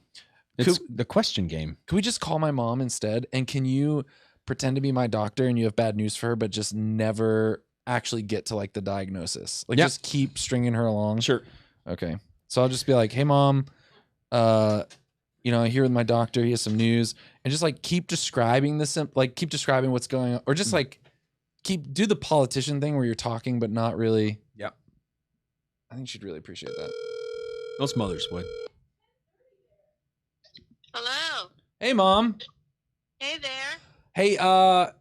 It's the question game. Can we just call my mom instead? And can you pretend to be my doctor and you have bad news for her, but just never actually get to like the diagnosis? Like Yeah. just keep stringing her along. Sure. Okay. So I'll just be like, hey mom, I'm here with my doctor. He has some news, and just like keep describing keep describing what's going on, or just like do the politician thing where you're talking but not really. Yeah. I think she'd really appreciate that. Most mothers would. Hello. Hey mom. Hey there. Hey, I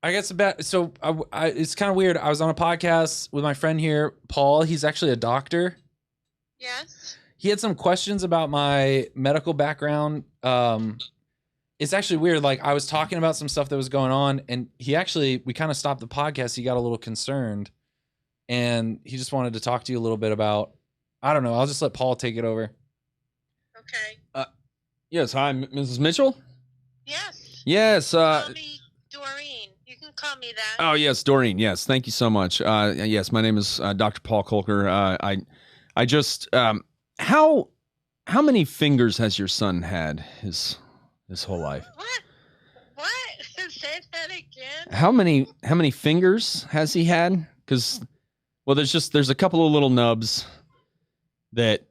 guess so it's kind of weird. I was on a podcast with my friend here, Paul. He's actually a doctor. Yes. He had some questions about my medical background. It's actually weird. Like, I was talking about some stuff that was going on, and we kind of stopped the podcast. He got a little concerned, and he just wanted to talk to you a little bit about, I don't know. I'll just let Paul take it over. Okay. Yes. Hi, Mrs. Mitchell. Yes. Yes. Call me Doreen. You can call me that. Oh, yes, Doreen. Yes. Thank you so much. Yes, my name is Dr. Paul Kolker. I just, how many fingers has your son had his whole life? What? Say that again. How many fingers has he had? Because, well, there's a couple of little nubs that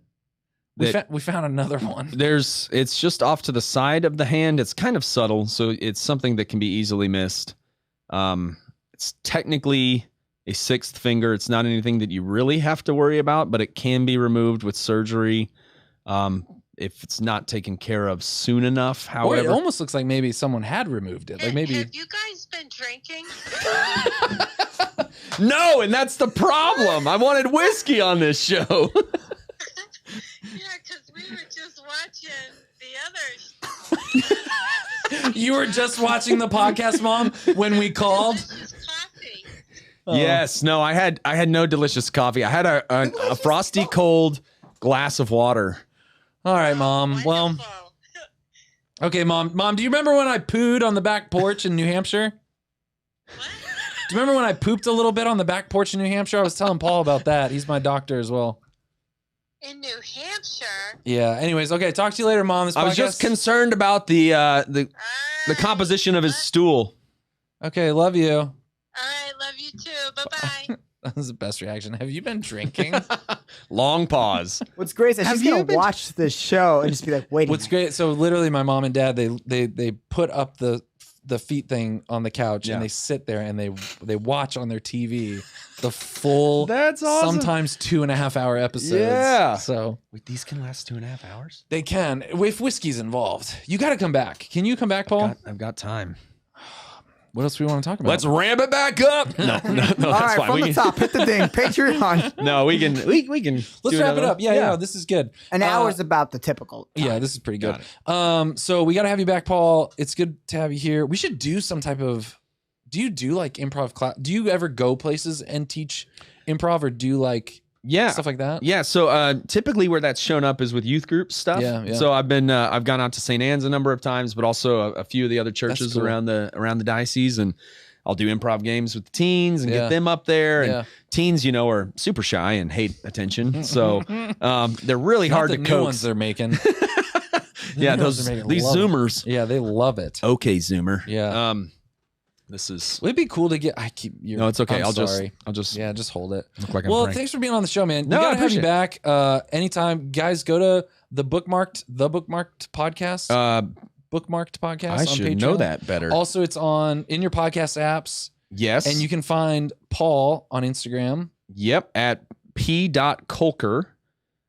we found another one. It's just off to the side of the hand. It's kind of subtle, so it's something that can be easily missed. It's technically a sixth finger. It's not anything that you really have to worry about, but it can be removed with surgery if it's not taken care of soon enough. However, or it almost looks like maybe someone had removed it. Like maybe. Have you guys been drinking? No, and that's the problem. I wanted whiskey on this show. Yeah, because we were just watching the others. You were just watching the podcast, Mom, when we called. Delicious coffee. Yes, no, I had no delicious coffee. I had a frosty cold glass of water. All right, Mom. Well, Wonderful. okay, Mom. Mom, do you remember when I pooed on the back porch in New Hampshire? What? Do you remember when I pooped a little bit on the back porch in New Hampshire? I was telling Paul about that. He's my doctor as well. In New Hampshire? Yeah. Anyways, okay. Talk to you later, Mom. This I was podcast- just concerned about the composition of his stool. Okay, love you. All right, love you too. Bye-bye. That was the best reaction. Have you been drinking? Long pause. What's great is that Have she's you gonna been- watch this show and just be like, wait. What's great? So literally, my mom and dad they put up the feet thing on the couch Yeah. and they sit there and they watch on their TV the full. That's awesome. Sometimes 2.5 hour episodes. Yeah. So Wait, these can last 2.5 hours? they can if whiskey's involved. You got to come back. Can you come back, Paul? I've got time. What else do we want to talk about? Let's ramp it back up. No, All that's right, fine. from We the can, top, hit the ding. Patreon. no, we can. Let's do wrap another it up. one. Yeah, this is good. An hour's about the typical time. Yeah, this is pretty good. Got So we got to have you back, Paul. It's good to have you here. We should do some type of. Do you do like improv class? Do you ever go places and teach improv, or do like stuff like that? Yeah. So typically where that's shown up is with youth group stuff. Yeah. So I've gone out to St. Anne's a number of times, but also a few of the other churches cool. around the diocese, and I'll do improv games with the teens and Yeah. get them up there. Yeah. And teens, are super shy and hate attention, so they're really Not hard the to new coax. ones they're making. Yeah, new ones these they're making love it. Zoomers. Yeah, they love it. Okay, Zoomer. Yeah. This is. It'd be cool to get. No, it's okay. I'm I'll sorry. just Yeah, just hold it. look like I'm Well, pranking. thanks for being on the show, man. No, We I gotta have you appreciate back anytime. Guys, go to the Bookmarked Podcast. Bookmarked Podcast. I on should Patreon. know that better. Also, it's in your podcast apps, Yes. and you can find Paul on Instagram. Yep, at p.kolker.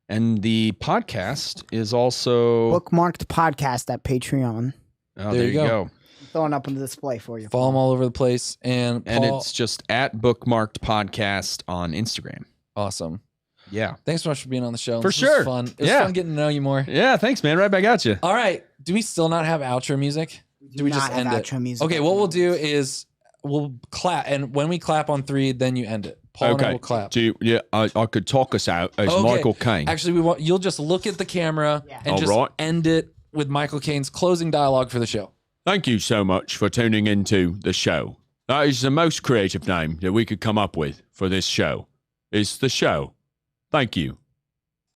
And the podcast is also. Bookmarked Podcast at Patreon. Oh, There you go. I'm throwing up on the display for you. Follow them all over the place, and Paul, And it's just at Bookmarked Podcast on Instagram. awesome. Yeah. Thanks so much for being on the show. For This was sure. fun. It was Yeah. fun getting to know you more. Yeah, thanks, man. Right back at you. All right. Do we still not have outro music? Do we not just have end it? outro music Okay, at what the we'll moment. do is we'll clap, and when we clap on 3, then you end it. Paul and I will clap. I could talk us out as Okay. Michael Caine. Actually, you'll just look at the camera Yeah. and All just right. end it with Michael Caine's closing dialogue for the show. Thank you so much for tuning into the show. That is the most creative name that we could come up with for this show. It's the show. Thank you.